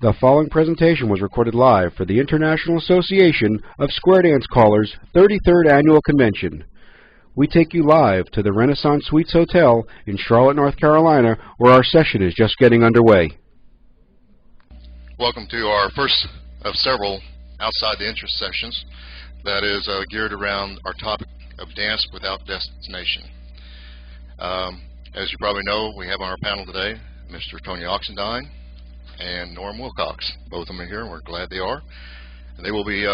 The following presentation was recorded live for the International Association of Square Dance Callers' 33rd Annual Convention. We take you live to the Renaissance Suites Hotel in Charlotte, North Carolina, where our session is just getting underway. Welcome to our first of several outside the interest sessions that is geared around our topic of dance without destination. As you probably know, we have on our panel today Mr. Tony Oxendine and Norm Wilcox. Both of them are here, and we're glad they are. And they will be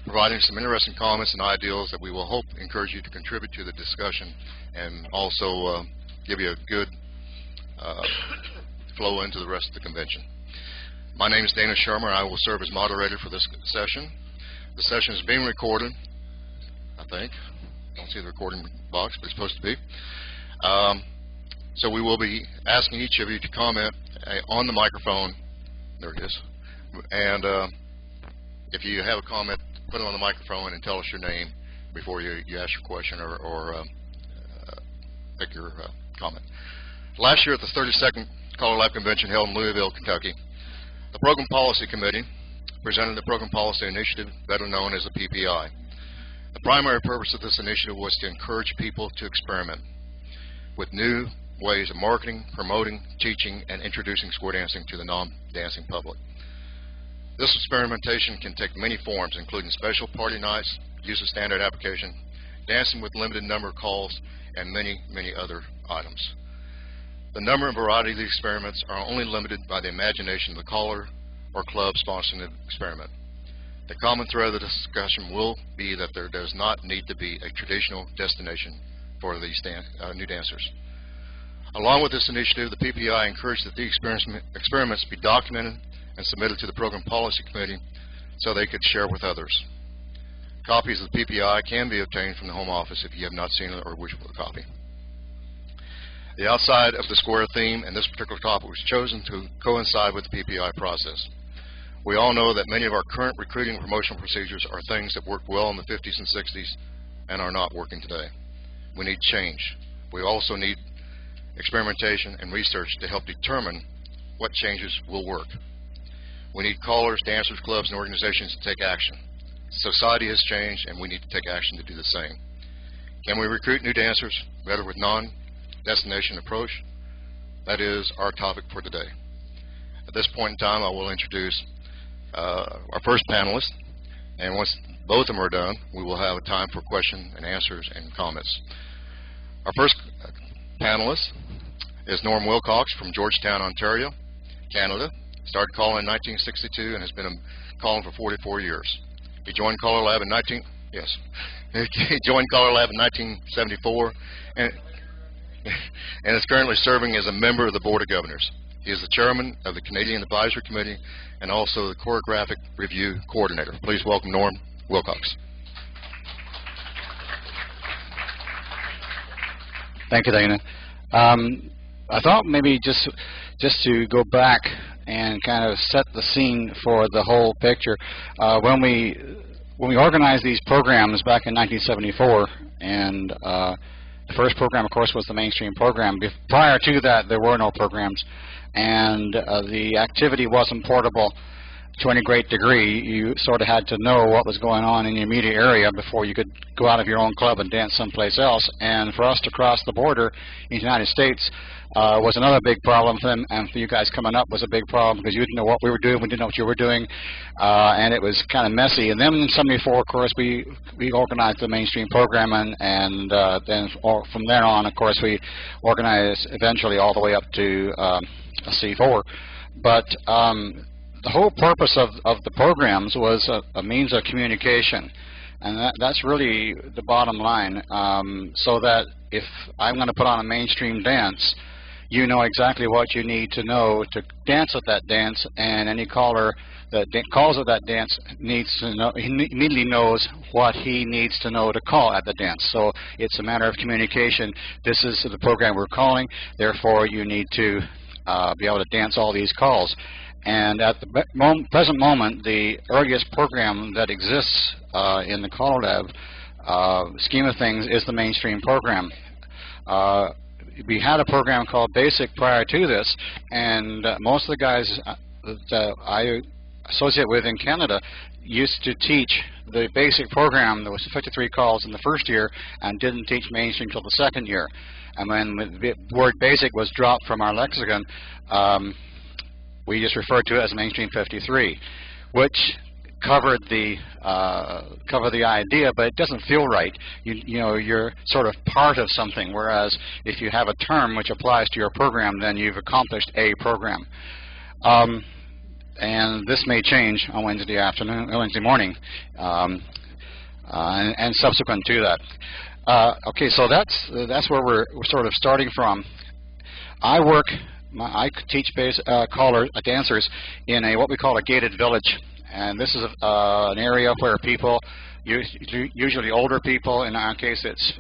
providing some interesting comments and ideals that we will hope encourage you to contribute to the discussion and also give you a good flow into the rest of the convention. My name is Dana Shermer, and I will serve as moderator for this session. The session is being recorded, I think. I don't see the recording box, but it's supposed to be. So we will be asking each of you to comment on the microphone. There it is. And if you have a comment, put it on the microphone and tell us your name before you ask your question or make your comment. Last year at the 32nd CALLERLAB Convention held in Louisville, Kentucky, the Program Policy Committee presented the Program Policy Initiative, better known as the PPI. The primary purpose of this initiative was to encourage people to experiment with new ways of marketing, promoting, teaching, and introducing square dancing to the non-dancing public. This experimentation can take many forms, including special party nights, use of standard application, dancing with limited number of calls, and many, many other items. The number and variety of these experiments are only limited by the imagination of the caller or club sponsoring the experiment. The common thread of the discussion will be that there does not need to be a traditional destination for these new dancers. Along with this initiative, the PPI encouraged that the experiments be documented and submitted to the Program Policy Committee so they could share with others. Copies of the PPI can be obtained from the home office if you have not seen it or wish for a copy. The outside of the square theme and this particular topic was chosen to coincide with the PPI process. We all know that many of our current recruiting and promotional procedures are things that worked well in the 50s and 60s and are not working today. We need change. We also need experimentation and research to help determine what changes will work. We need callers, dancers, clubs, and organizations to take action. Society has changed, and we need to take action to do the same. Can we recruit new dancers better with non-destination approach? That is our topic for today. At this point in time, I will introduce our first panelist, and once both of them are done, we will have a time for question and answers and comments. Our first panelist is Norm Wilcox from Georgetown, Ontario, Canada. Started calling in 1962 and has been calling for 44 years. He joined CALLERLAB in He joined CALLERLAB in 1974 and is currently serving as a member of the Board of Governors. He is the chairman of the Canadian Advisory Committee and also the Choreographic Review Coordinator. Please welcome Norm Wilcox. Thank you, Dana. I thought maybe just to go back and kind of set the scene for the whole picture. When we organized these programs back in 1974, and the first program, of course, was the mainstream program. Prior to that, there were no programs, and the activity wasn't portable to any great degree. You sort of had to know what was going on in your immediate area before you could go out of your own club and dance someplace else. And for us to cross the border in the United States was another big problem for them, and for you guys coming up was a big problem because you didn't know what we were doing, we didn't know what you were doing, and it was kind of messy. And then in '74, of course, we organized the mainstream program, and then from there on, of course, we organized eventually all the way up to C4. But the whole purpose of the programs was a means of communication, and that's really the bottom line, so that if I'm going to put on a mainstream dance, you know exactly what you need to know to dance at that dance, and any caller that calls at that dance needs to know, he immediately knows what he needs to know to call at the dance. So it's a matter of communication. This is the program we're calling, therefore you need to be able to dance all these calls. And at the present moment, the earliest program that exists in the CALLERLAB scheme of things is the mainstream program. We had a program called Basic prior to this, and most of the guys that I associate with in Canada used to teach the basic program. There was 53 calls in the first year and didn't teach mainstream until the second year. And when the word basic was dropped from our lexicon, we just referred to it as mainstream 53, which covered the idea, but it doesn't feel right. You know, you're sort of part of something, whereas if you have a term which applies to your program, then you've accomplished a program. And this may change on Wednesday morning, and subsequent to that. Okay, so that's where we're sort of starting from. I teach dancers in what we call a gated village, and this is an area where people, usually older people, in our case, it's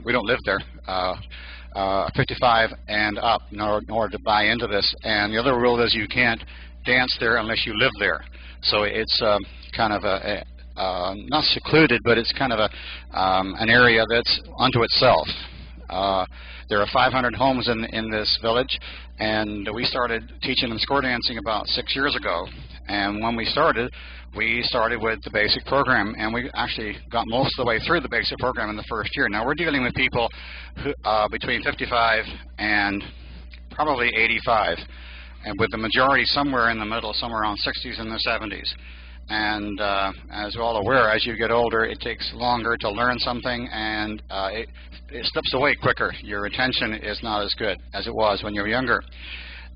we don't live there, 55 and up, in order to buy into this. And the other rule is you can't dance there unless you live there. So it's kind of not secluded, but it's kind of an area that's unto itself. There are 500 homes in this village, and we started teaching them square dancing about 6 years ago. And when we started with the basic program, and we actually got most of the way through the basic program in the first year. Now we're dealing with people who, between 55 and probably 85, and with the majority somewhere in the middle, somewhere around 60s and the 70s. And as we're all aware, as you get older, it takes longer to learn something, and it slips away quicker. Your attention is not as good as it was when you were younger.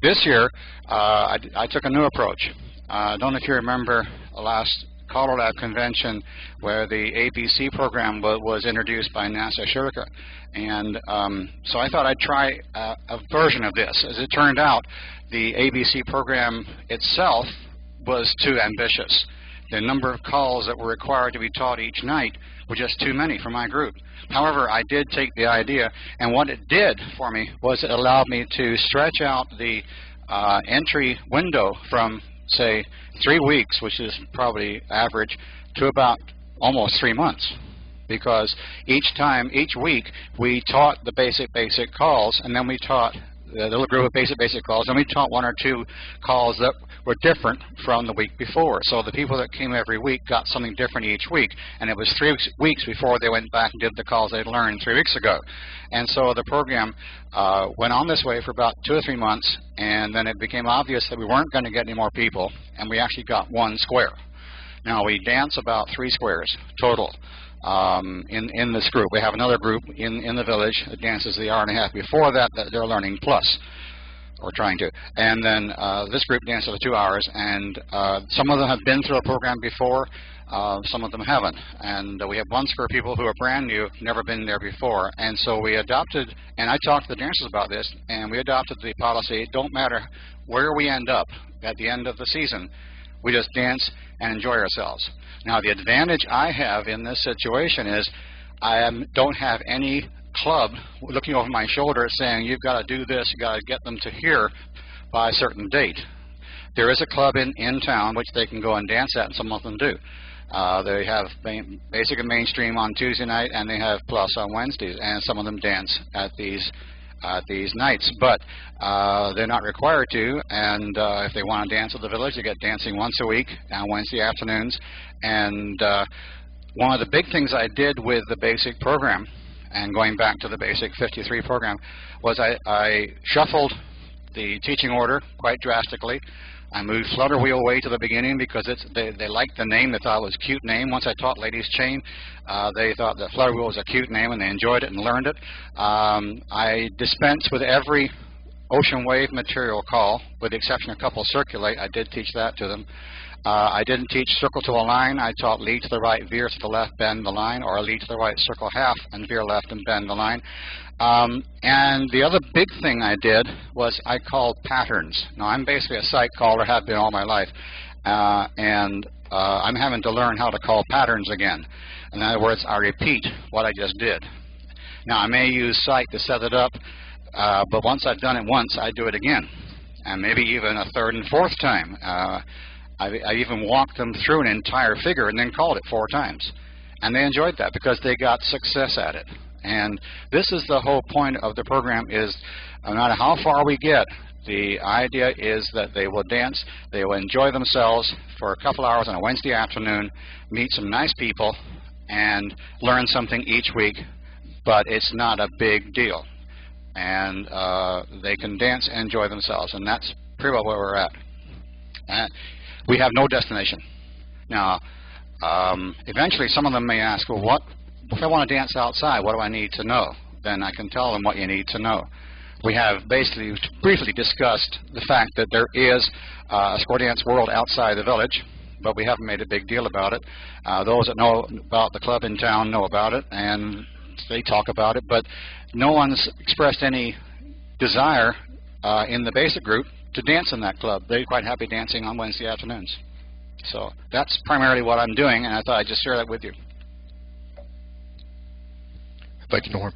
This year, I took a new approach. I don't know if you remember the last CALLERLAB convention where the ABC program was introduced by NASA Shirka. And so I thought I'd try a version of this. As it turned out, the ABC program itself was too ambitious. The number of calls that were required to be taught each night were just too many for my group. However, I did take the idea, and what it did for me was it allowed me to stretch out the entry window from, say, 3 weeks, which is probably average, to about almost 3 months. Because each week, we taught the basic calls, and then we taught the little group of basic calls, and we taught 1 or 2 calls that were different from the week before. So the people that came every week got something different each week, and it was 3 weeks before they went back and did the calls they'd learned 3 weeks ago. And so the program went on this way for about 2 or 3 months, and then it became obvious that we weren't going to get any more people, and we actually got 1 square. Now we dance about 3 squares total. In this group. We have another group in the village that dances the hour and a half before that they're learning plus, or trying to. And then this group dances for 2 hours, and some of them have been through a program before, some of them haven't. And we have 1 square people who are brand new, never been there before. And so we adopted, and I talked to the dancers about this, and we adopted the policy, it don't matter where we end up at the end of the season, we just dance and enjoy ourselves. Now, the advantage I have in this situation is I don't have any club looking over my shoulder saying, you've got to do this, you've got to get them to here by a certain date. There is a club in town which they can go and dance at, and some of them do. They have basic and mainstream on Tuesday night, and they have plus on Wednesdays, and some of them dance at these nights, but they're not required to, and if they want to dance at the village, they get dancing once a week on Wednesday afternoons. And one of the big things I did with the basic program, and going back to the basic 53 program, was I shuffled the teaching order quite drastically. I moved Flutter Wheel way to the beginning because they liked the name. They thought it was a cute name. Once I taught Ladies Chain, they thought that Flutter Wheel was a cute name, and they enjoyed it and learned it. I dispensed with every ocean wave material call, with the exception of a couple circulate. I did teach that to them. I didn't teach circle to a line. I taught lead to the right, veer to the left, bend the line, or lead to the right, circle half, and veer left and bend the line. And the other big thing I did was I called patterns. Now, I'm basically a sight caller, have been all my life, and I'm having to learn how to call patterns again. In other words, I repeat what I just did. Now, I may use sight to set it up, but once I've done it once, I do it again, and maybe even a 3rd and 4th time. I even walked them through an entire figure and then called it 4 times. And they enjoyed that because they got success at it. And this is the whole point of the program, is no matter how far we get, The idea is that they will dance, they will enjoy themselves for a couple hours on a Wednesday afternoon, meet some nice people, and learn something each week, but it's not a big deal. And they can dance and enjoy themselves, and that's pretty well where we're at. We have no destination. Now, eventually some of them may ask, well, what if I want to dance outside, what do I need to know? Then I can tell them what you need to know. We have basically briefly discussed the fact that there is a square dance world outside the village, but we haven't made a big deal about it. Those that know about the club in town know about it, and they talk about it, but no one's expressed any desire in the basic group to dance in that club. They're quite happy dancing on Wednesday afternoons. So that's primarily what I'm doing, and I thought I'd just share that with you. Thank you, Norm.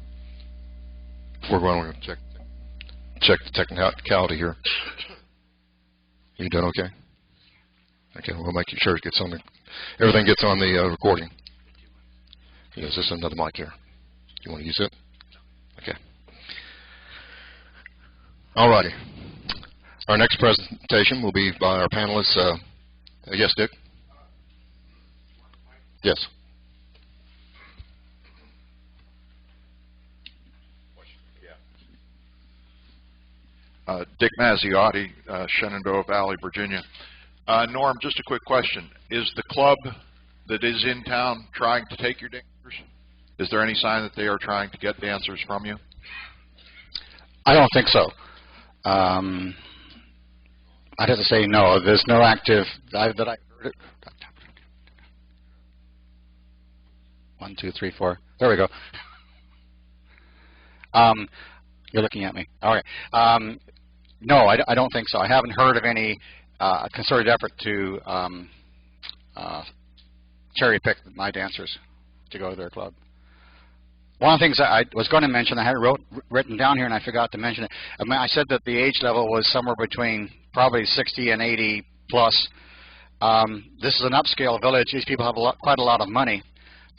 Before we're going to check the technicality here. You doing okay? Okay, we'll make sure it gets on everything gets on the recording. Is this another mic here? You want to use it? Okay. Alrighty. Our next presentation will be by our panelists. Yes, Dick? Yes. Dick Mazziotti, Shenandoah Valley, Virginia. Norm, just a quick question. Is the club that is in town trying to take your dancers? Is there any sign that they are trying to get dancers from you? I don't think so. I'd have to say no. There's no active that I heard it. 1, 2, 3, 4. There we go. You're looking at me. All right. No, I don't think so. I haven't heard of any concerted effort to cherry pick my dancers to go to their club. One of the things I was going to mention, I had it written down here and I forgot to mention it. I said that the age level was somewhere between probably 60 and 80 plus. This is an upscale village. These people have quite a lot of money.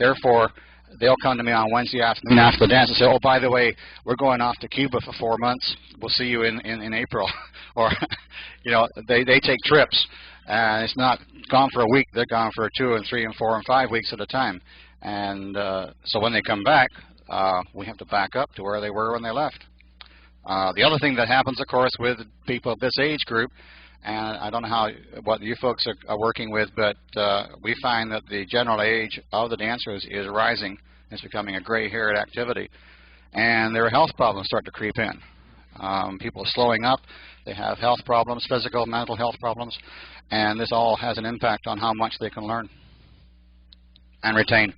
Therefore, they'll come to me on Wednesday afternoon after the dance and say, oh, by the way, we're going off to Cuba for 4 months. We'll see you in April. Or, you know, they take trips. And it's not gone for a week. They're gone for 2 and 3 and 4 and 5 weeks at a time. And so when they come back, we have to back up to where they were when they left. The other thing that happens, of course, with people of this age group, and I don't know what you folks are working with, but we find that the general age of the dancers is rising. It's becoming a gray-haired activity. And their health problems start to creep in. People are slowing up. They have health problems, physical, mental health problems. And this all has an impact on how much they can learn and retain.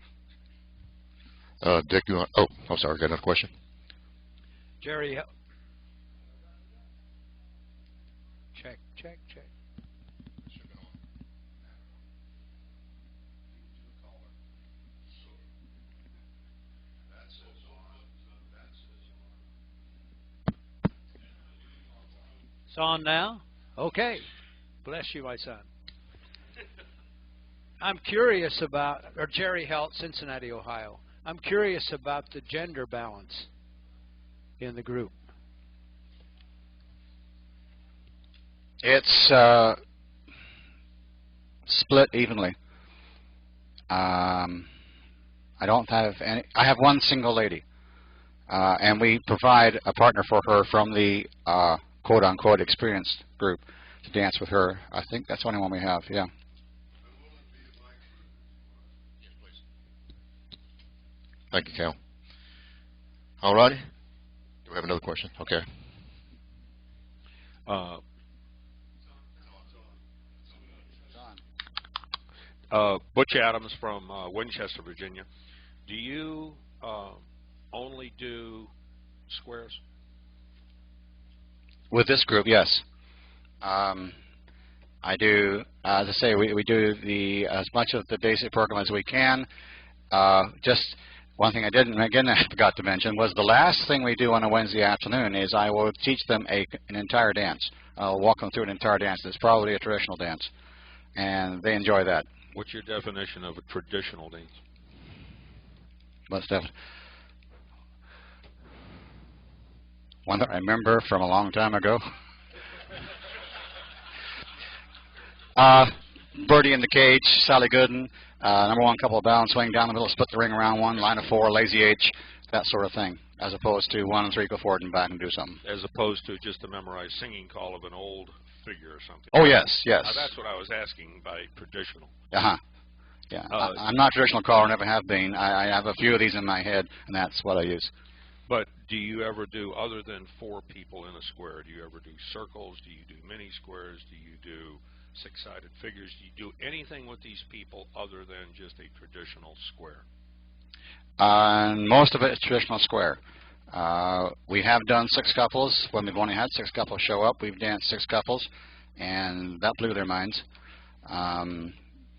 Dick, you want? Oh, I'm sorry. Got another question? Jerry. Check. It's on now? Okay. Bless you, my son. I'm curious about, or Jerry Helt, Cincinnati, Ohio. I'm curious about the gender balance in the group. It's split evenly. I don't have any. I have one single lady, and we provide a partner for her from the quote-unquote experienced group to dance with her. I think that's the only one we have. Yeah. Thank you, Cal. All righty. Do we have another question? Okay. Butch Adams from Winchester, Virginia. Do you only do squares? With this group, yes. I do, as I say, we do as much of the basic program as we can. Just one thing I forgot to mention was the last thing we do on a Wednesday afternoon is I will teach them an entire dance. I'll walk them through an entire dance. It's probably a traditional dance, and they enjoy that. What's your definition of a traditional dance? What's that? One that I remember from a long time ago. Birdie in the cage, Sally Gooden, number one couple of balance swing down the middle, split the ring around one, line of four, lazy H, that sort of thing, as opposed to 1 and 3, go forward and back and do something. As opposed to just a memorized singing call of an old figure or something. Oh, yes, yes. That's what I was asking by traditional. Uh-huh. Yeah, I'm not a traditional caller, never have been. I have a few of these in my head, and that's what I use. But do you ever do, other than 4 people in a square, do you ever do circles? Do you do mini squares? Do you do 6-sided figures? Do you do anything with these people other than just a traditional square? Most of it is traditional square. We have done 6 couples. When we've only had 6 couples show up, we've danced 6 couples, and that blew their minds.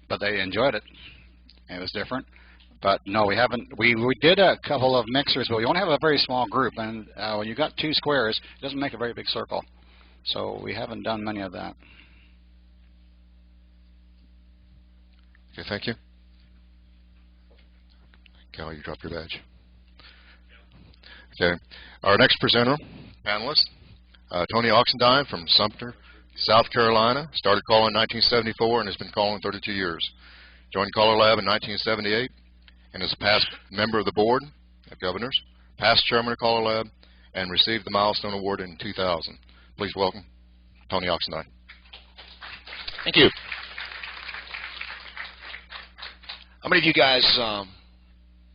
But they enjoyed it. It was different. But no, we haven't. We did a couple of mixers, but we only have a very small group. And when you got 2 squares, it doesn't make a very big circle. So we haven't done many of that. Okay, thank you. Cal, you dropped your badge. Okay, our next presenter, panelist, Tony Oxendine from Sumter, South Carolina. Started calling in 1974 and has been calling 32 years. Joined CALLERLAB in 1978 and is a past member of the board of governors, past chairman of CALLERLAB, and received the Milestone Award in 2000. Please welcome Tony Oxendine. Thank you. How many of you guys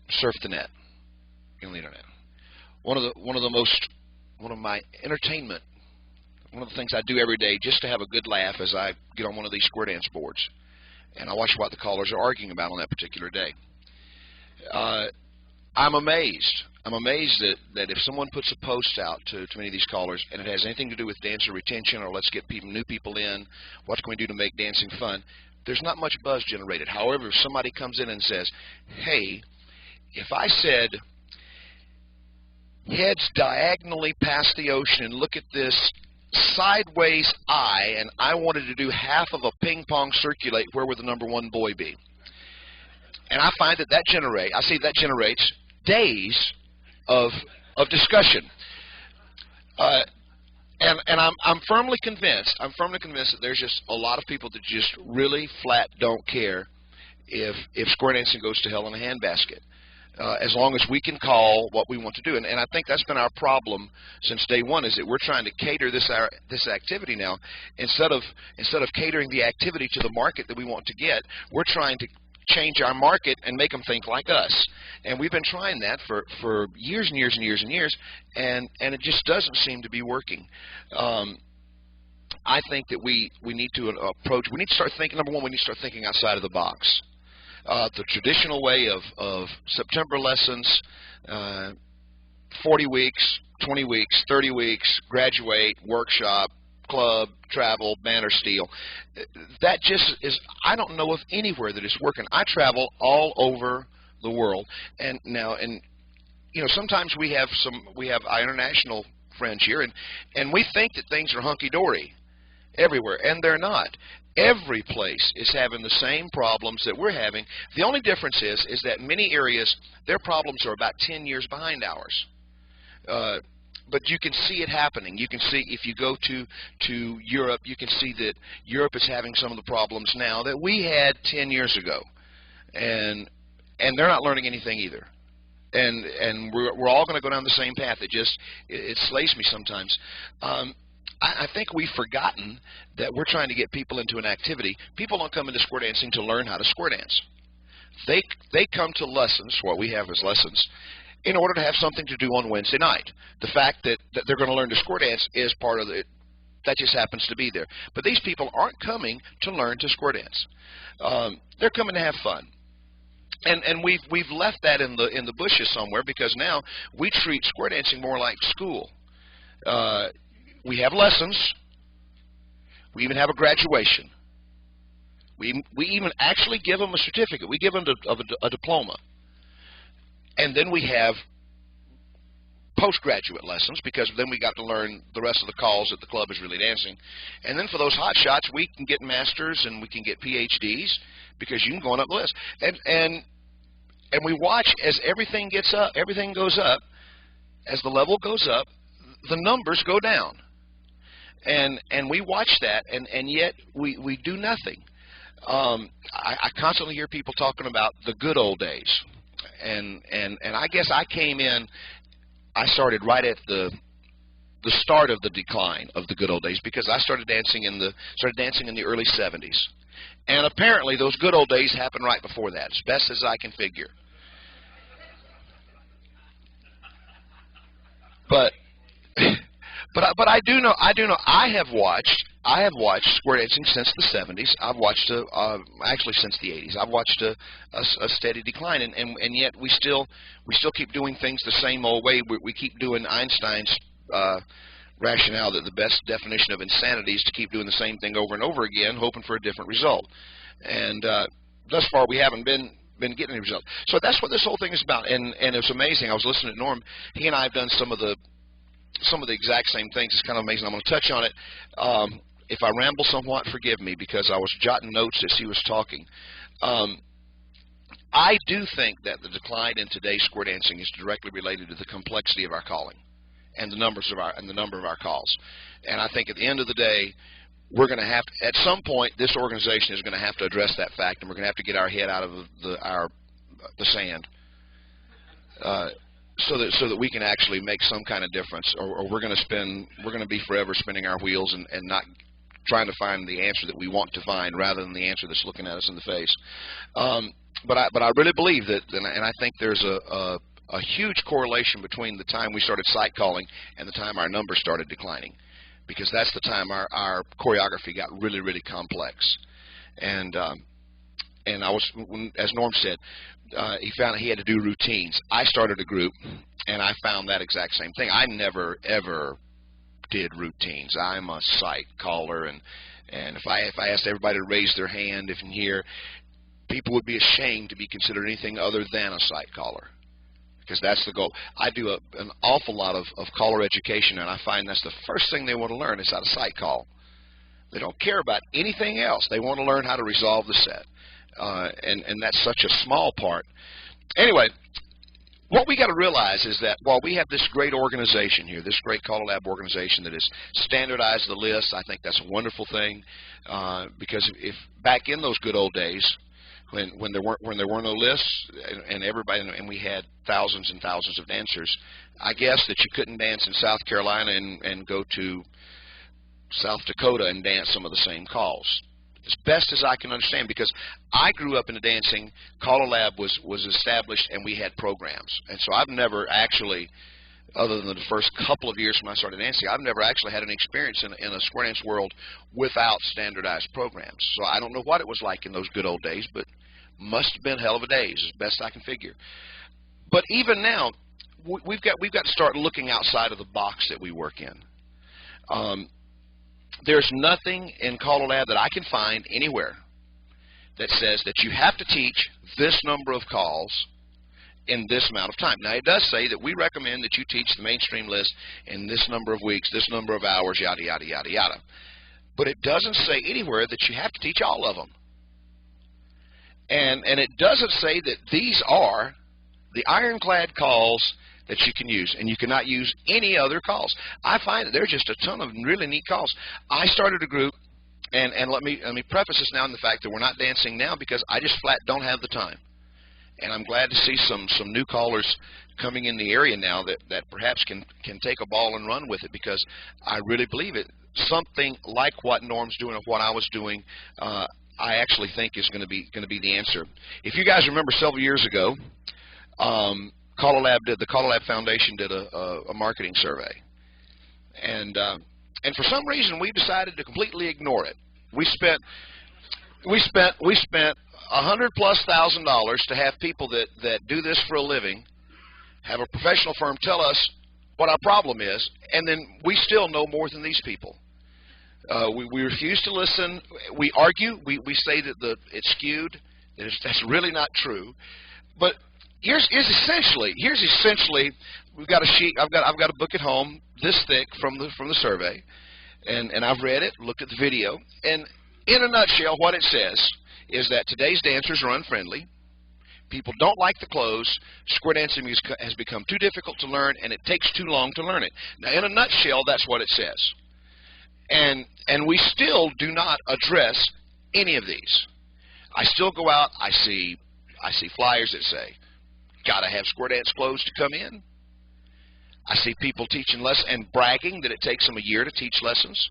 surf the net, on the internet? One of my entertainment, one of the things I do every day just to have a good laugh is I get on one of these square dance boards and I watch what the callers are arguing about on that particular day. I'm amazed. I'm amazed that if someone puts a post out to many of these callers and it has anything to do with dancer retention or let's get new people in, what can we do to make dancing fun, there's not much buzz generated. However, if somebody comes in and says, hey, if I said heads diagonally past the ocean and look at this sideways eye and I wanted to do half of a ping pong circulate, where would the number 1 boy be? And I find that generates days of discussion. And I'm firmly convinced that there's just a lot of people that just really flat don't care if square dancing goes to hell in a handbasket. As long as we can call what we want to do. And I think that's been our problem since day one, is that we're trying to cater this activity now. Instead of catering the activity to the market that we want to get, we're trying to change our market and make them think like us. And we've been trying that for years and years and years and years, and it just doesn't seem to be working. I think that we need to start thinking, number one, we need to start thinking outside of the box. The traditional way of September lessons, 40 weeks, 20 weeks, 30 weeks, graduate, workshop, club, travel, banner steel. That just is, I don't know of anywhere that is working. I travel all over the world, and you know, sometimes we have our international friends here, and we think that things are hunky-dory everywhere, and they're not. Every place is having the same problems that we're having. The only difference is that many areas, their problems are about 10 years behind ours. But you can see it happening. You can see, if you go to Europe, you can see that Europe is having some of the problems now that we had 10 years ago. And they're not learning anything either. And we're all going to go down the same path. It slays me sometimes. I think we've forgotten that we're trying to get people into an activity. People don't come into square dancing to learn how to square dance. They come to lessons, what we have as lessons, in order to have something to do on Wednesday night. The fact that they're going to learn to square dance is part of it. That just happens to be there. But these people aren't coming to learn to square dance. They're coming to have fun. And we've left that in the bushes somewhere, because now we treat square dancing more like school. We have lessons. We even have a graduation. We even actually give them a certificate. We give them a diploma. And then we have postgraduate lessons, because then we got to learn the rest of the calls that the club is really dancing. And then for those hot shots, we can get masters and we can get PhDs, because you can go on up the list. And we watch as everything goes up, as the level goes up, the numbers go down. And we watch that, and yet we do nothing. I constantly hear people talking about the good old days, and I guess I came in. I started right at the start of the decline of the good old days, because I started dancing in the early 70s, and apparently those good old days happened right before that, as best as I can figure. But I do know I have watched square dancing since the 70s. I've watched actually since the 80s. I've watched a steady decline, and yet we still keep doing things the same old way. We keep doing Einstein's rationale that the best definition of insanity is to keep doing the same thing over and over again, hoping for a different result. And thus far, we haven't been getting any result. So that's what this whole thing is about. And it's amazing. I was listening to Norm. He and I have done some of the exact same things. It's kind of amazing. I'm going to touch on it. If I ramble somewhat, forgive me, because I was jotting notes as he was talking. I do think that the decline in today's square dancing is directly related to the complexity of our calling and the number of our calls. And I think at the end of the day, we're going to have to, at some point, this organization is going to have to address that fact, and we're going to have to get our head out of the sand. So that we can actually make some kind of difference, or we're going to be forever spinning our wheels and not trying to find the answer that we want to find, rather than the answer that's looking at us in the face. But I really believe that, and I think there's a huge correlation between the time we started sight calling and the time our numbers started declining, because that's the time our choreography got really, really complex. And as Norm said, he found that he had to do routines. I started a group, and I found that exact same thing. I never, ever did routines. I'm a sight caller, and if I asked everybody to raise their hand if in here, people would be ashamed to be considered anything other than a sight caller, because that's the goal. I do an awful lot of caller education, and I find that's the first thing they want to learn is how to sight call. They don't care about anything else. They want to learn how to resolve the set. And that's such a small part. Anyway, what we got to realize is that while we have this great organization here, this great CALLERLAB organization that has standardized the list, I think that's a wonderful thing, because if back in those good old days, when there were no lists and we had thousands and thousands of dancers, I guess that you couldn't dance in South Carolina and go to South Dakota and dance some of the same calls. As best as I can understand, because I grew up in the dancing, CALLERLAB was established, and we had programs. And so I've never actually, other than the first couple of years when I started dancing, I've never actually had an experience in a square dance world without standardized programs. So I don't know what it was like in those good old days, but must have been hell of a days, as best I can figure. But even now, we've got to start looking outside of the box that we work in. There's nothing in CALLERLAB that I can find anywhere that says that you have to teach this number of calls in this amount of time. Now, it does say that we recommend that you teach the mainstream list in this number of weeks, this number of hours, yada, yada, yada, yada. But it doesn't say anywhere that you have to teach all of them. And it doesn't say that these are the ironclad calls that you can use, and you cannot use any other calls. I find that there's just a ton of really neat calls. I started a group, and let me preface this now in the fact that we're not dancing now because I just flat don't have the time. And I'm glad to see some new callers coming in the area now that perhaps can take a ball and run with it, because I really believe it. Something like what Norm's doing or what I was doing, I actually think is going to be the answer. If you guys remember several years ago, the CALLERLAB Foundation did a marketing survey, and for some reason we decided to completely ignore it. We spent $100,000+ to have people that do this for a living have a professional firm tell us what our problem is, and then we still know more than these people. We refuse to listen. We argue. We say that it's skewed. That's really not true. But here's essentially we've got a sheet. I've got a book at home this thick from the survey, and I've read it, looked at the video, and in a nutshell, what it says is that today's dancers are unfriendly. People don't like the clothes. Square dancing music has become too difficult to learn, and it takes too long to learn it. Now, in a nutshell, that's what it says. And we still do not address any of these. I still go out, I see flyers that say, gotta have square dance clothes to come in. I see people teaching lessons and bragging that it takes them a year to teach lessons.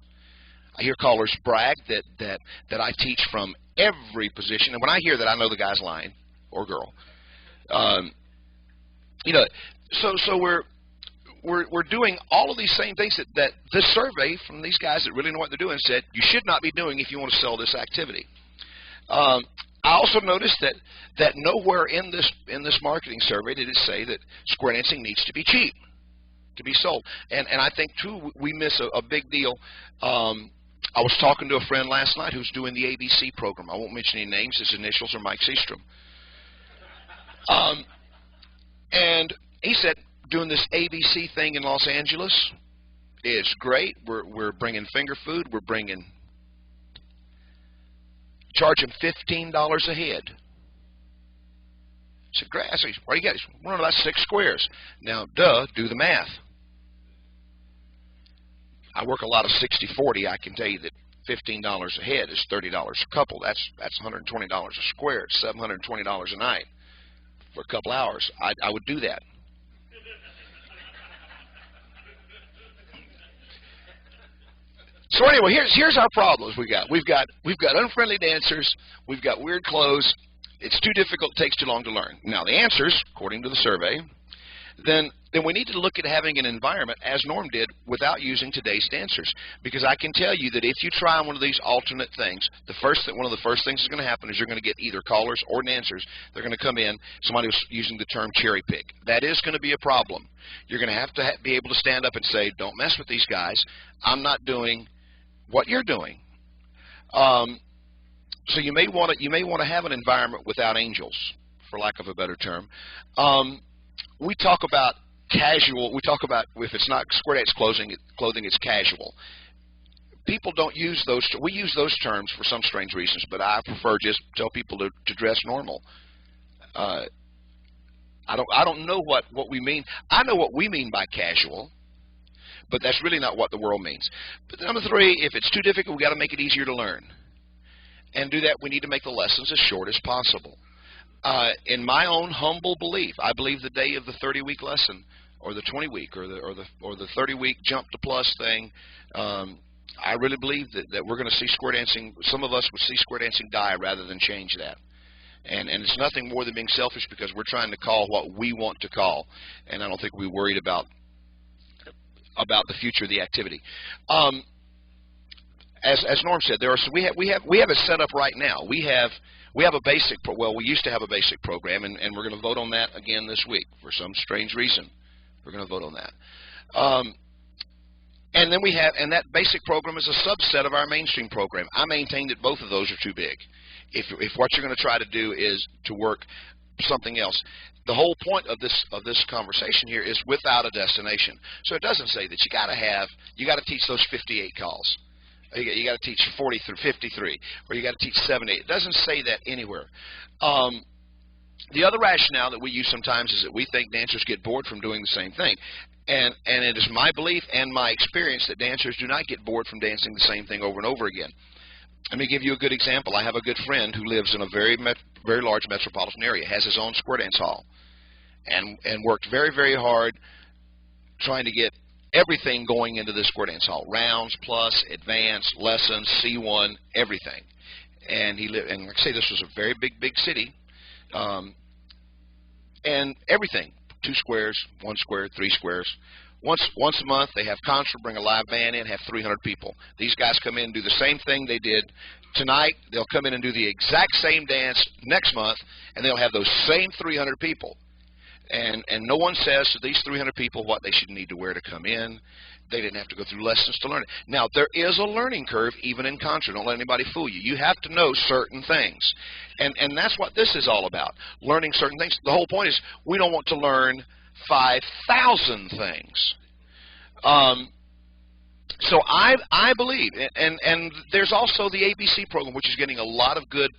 I hear callers brag that I teach from every position, and when I hear that, I know the guy's lying, or girl. You know, so we're doing all of these same things that this survey from these guys that really know what they're doing said you should not be doing if you want to sell this activity. I also noticed that nowhere in this marketing survey did it say that square dancing needs to be cheap to be sold. And I think too we miss a big deal. I was talking to a friend last night who's doing the ABC program. I won't mention any names. His initials are Mike Seastrom. And he said doing this ABC thing in Los Angeles is great. We're bringing finger food. We're charging $15 a head. I said, great. I said, what do you got? He said, we're on about 6 squares. Now, do the math. I work a lot of 60-40. I can tell you that $15 a head is $30 a couple. That's $120 a square. It's $720 a night for a couple hours. I would do that. So anyway, here's our problems we got. We've got unfriendly dancers. We've got weird clothes. It's too difficult. It takes too long to learn. Now the answers, according to the survey, then we need to look at having an environment, as Norm did, without using today's dancers. Because I can tell you that if you try one of these alternate things, one of the first things that's going to happen is you're going to get either callers or dancers. They're going to come in. Somebody was using the term cherry pick. That is going to be a problem. You're going to have to be able to stand up and say, don't mess with these guys. I'm not doing what you're doing. So you may want to have an environment without angels, for lack of a better term. We talk about casual. We talk about if it's not square dance clothing, it's casual. People don't use those. We use those terms for some strange reasons, but I prefer just tell people to dress normal. I don't know what we mean. I know what we mean by casual, but that's really not what the world means. But number 3, if it's too difficult, we got to make it easier to learn. And do that, we need to make the lessons as short as possible. In my own humble belief, I believe the day of the 30-week lesson, or the 20-week, or the 30-week jump to plus thing, I really believe that we're going to see square dancing. Some of us would see square dancing die rather than change that. And it's nothing more than being selfish because we're trying to call what we want to call, and I don't think we're worried about the future of the activity. As Norm said, we have it set up right now. We have a basic. We used to have a basic program, and we're going to vote on that again this week for some strange reason. We're going to vote on that. And then and that basic program is a subset of our mainstream program. I maintain that both of those are too big. If what you're going to try to do is to work something else. The whole point of this conversation here is without a destination. So it doesn't say that you got to teach those 58 calls. You got to teach 40 through 53, or you got to teach 70. It doesn't say that anywhere. The other rationale that we use sometimes is that we think dancers get bored from doing the same thing. And it is my belief and my experience that dancers do not get bored from dancing the same thing over and over again. Let me give you a good example. I have a good friend who lives in a very large metropolitan area, has his own square dance hall, and worked very, very hard trying to get everything going into this square dance hall. Rounds, plus, advanced, lessons, C1, everything. And and like I say, this was a very big city. And everything, 2 squares, 1 square, 3 squares. Once a month, they have concert, bring a live band in, have 300 people. These guys come in and do the same thing they did tonight. They'll come in and do the exact same dance next month, and they'll have those same 300 people. And no one says to these 300 people what they should need to wear to come in. They didn't have to go through lessons to learn it. Now, there is a learning curve even in concert. Don't let anybody fool you. You have to know certain things. And that's what this is all about, learning certain things. The whole point is we don't want to learn 5,000 things. So I believe, and there's also the ABC program, which is getting a lot of good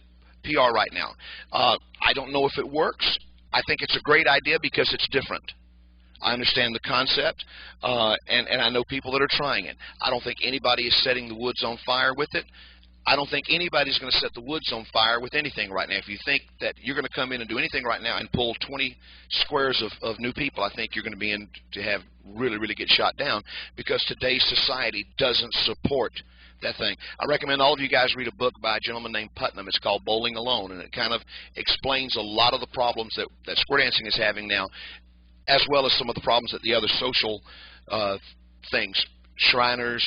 PR right now. I don't know if it works. I think it's a great idea because it's different. I understand the concept, and I know people that are trying it. I don't think anybody is setting the woods on fire with it. I don't think anybody's going to set the woods on fire with anything right now. If you think that you're going to come in and do anything right now and pull 20 squares of new people, I think you're going to be in to have really get shot down, because today's society doesn't support that thing. I recommend all of you guys read a book by a gentleman named Putnam. It's called Bowling Alone, and it kind of explains a lot of the problems that square dancing is having now, as well as some of the problems that the other social things, Shriners,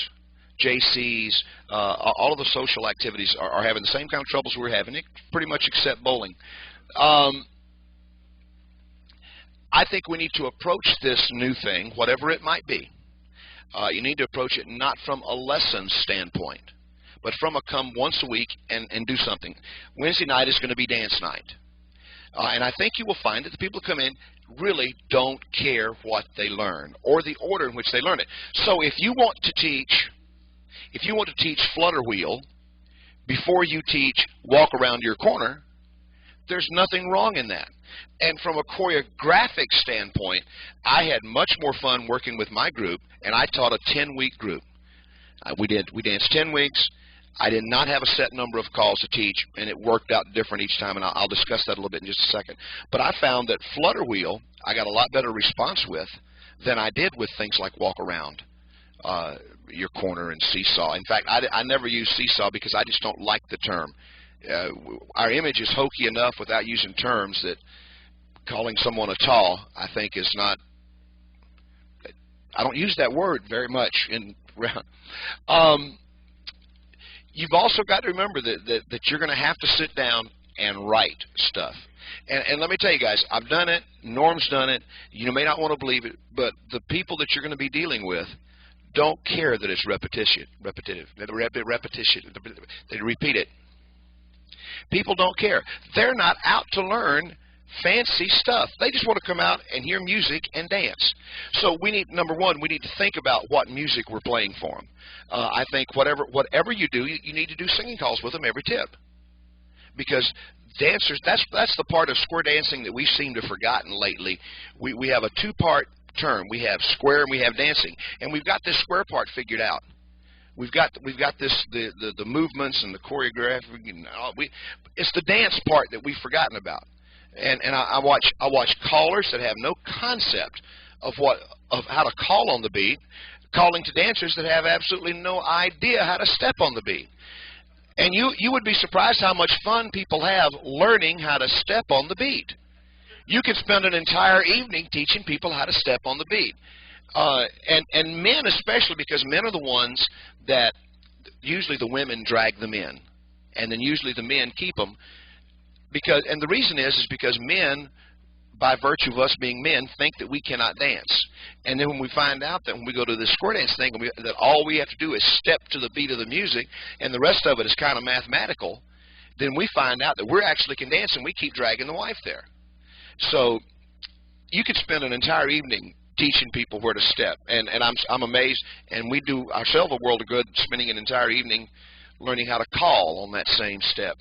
JCs, all of the social activities are having the same kind of troubles we're having, pretty much except bowling. I think we need to approach this new thing, whatever it might be. You need to approach it not from a lesson standpoint, but from a come once a week and do something. Wednesday night is going to be dance night. And I think you will find that the people who come in really don't care what they learn or the order in which they learn it. So if you want to teach flutter wheel before you teach walk around your corner, there's nothing wrong in that. And from a choreographic standpoint, I had much more fun working with my group, and I taught a 10-week group. We danced 10 weeks. I did not have a set number of calls to teach, and it worked out different each time, and I'll discuss that a little bit in just a second. But I found that flutter wheel I got a lot better response with than I did with things like walk around your corner and seesaw. In fact, I never use seesaw because I just don't like the term. Our image is hokey enough without using terms that calling someone a taw, I think, is not. I don't use that word very much in round. You've also got to remember that you're going to have to sit down and write stuff. And let me tell you guys, I've done it. Norm's done it. You may not want to believe it, but the people that you're going to be dealing with don't care that it's repetitive. They repeat it. People don't care. They're not out to learn fancy stuff. They just want to come out and hear music and dance. So we need, number one, we need to think about what music we're playing for them. I think whatever you do, you need to do singing calls with them every tip. Because dancers, that's the part of square dancing that we seem to have forgotten lately. We have a two-part term. We have square and we have dancing. And we've got this square part figured out. We've got this the movements and the choreography. It's the dance part that we've forgotten about. And I watch callers that have no concept of how to call on the beat, calling to dancers that have absolutely no idea how to step on the beat. And you would be surprised how much fun people have learning how to step on the beat. You could spend an entire evening teaching people how to step on the beat. And men especially, because men are the ones that usually the women drag them in, and then usually the men keep them. And the reason is because men, by virtue of us being men, think that we cannot dance. And then when we find out that when we go to this square dance thing, that all we have to do is step to the beat of the music, and the rest of it is kind of mathematical, then we find out that we actually can dance, and we keep dragging the wife there. So you could spend an entire evening teaching people where to step, and I'm amazed, and we do ourselves a world of good spending an entire evening learning how to call on that same step.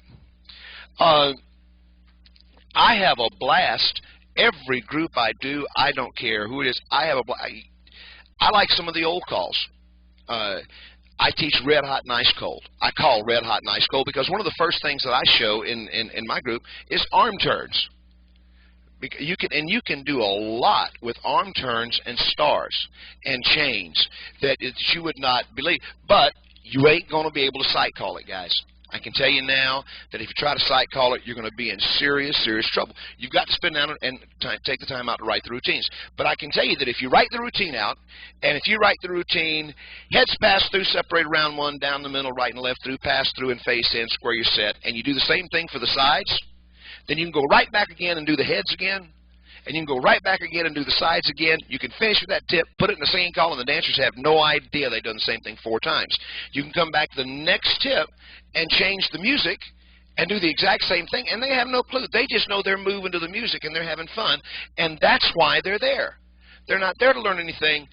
I have a blast. Every group I do, I don't care who it is, I have a blast. I like some of the old calls. I teach red hot and ice cold. I call red hot and ice cold because one of the first things that I show in my group is arm turns. You can do a lot with arm turns and stars and chains that you would not believe. But you ain't going to be able to sight call it, guys. I can tell you now that if you try to sight call it, you're going to be in serious trouble. You've got to spend down and take the time out to write the routines. But I can tell you that if you write the routine out, and if you write the routine, heads pass through, separate around one, down the middle, right and left through, pass through and face in, square your set, and you do the same thing for the sides, then you can go right back again and do the heads again, and you can go right back again and do the sides again. You can finish with that tip, put it in a singing call, and the dancers have no idea they've done the same thing 4 times. You can come back to the next tip and change the music and do the exact same thing, and they have no clue. They just know they're moving to the music and they're having fun, and that's why they're there. They're not there to learn anything.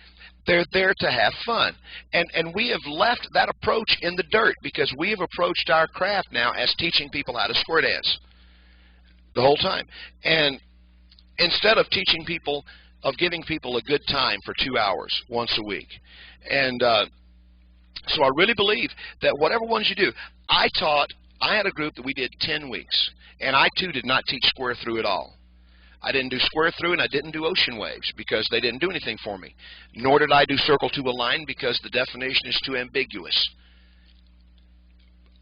They're there to have fun. And we have left that approach in the dirt because we have approached our craft now as teaching people how to square dance the whole time. And instead of teaching people of giving people a good time for 2 hours once a week. And so I really believe that whatever ones you do, I had a group that we did 10 weeks, and I too did not teach square through at all. I didn't do square through, and I didn't do ocean waves because they didn't do anything for me. Nor did I do circle to a line because the definition is too ambiguous.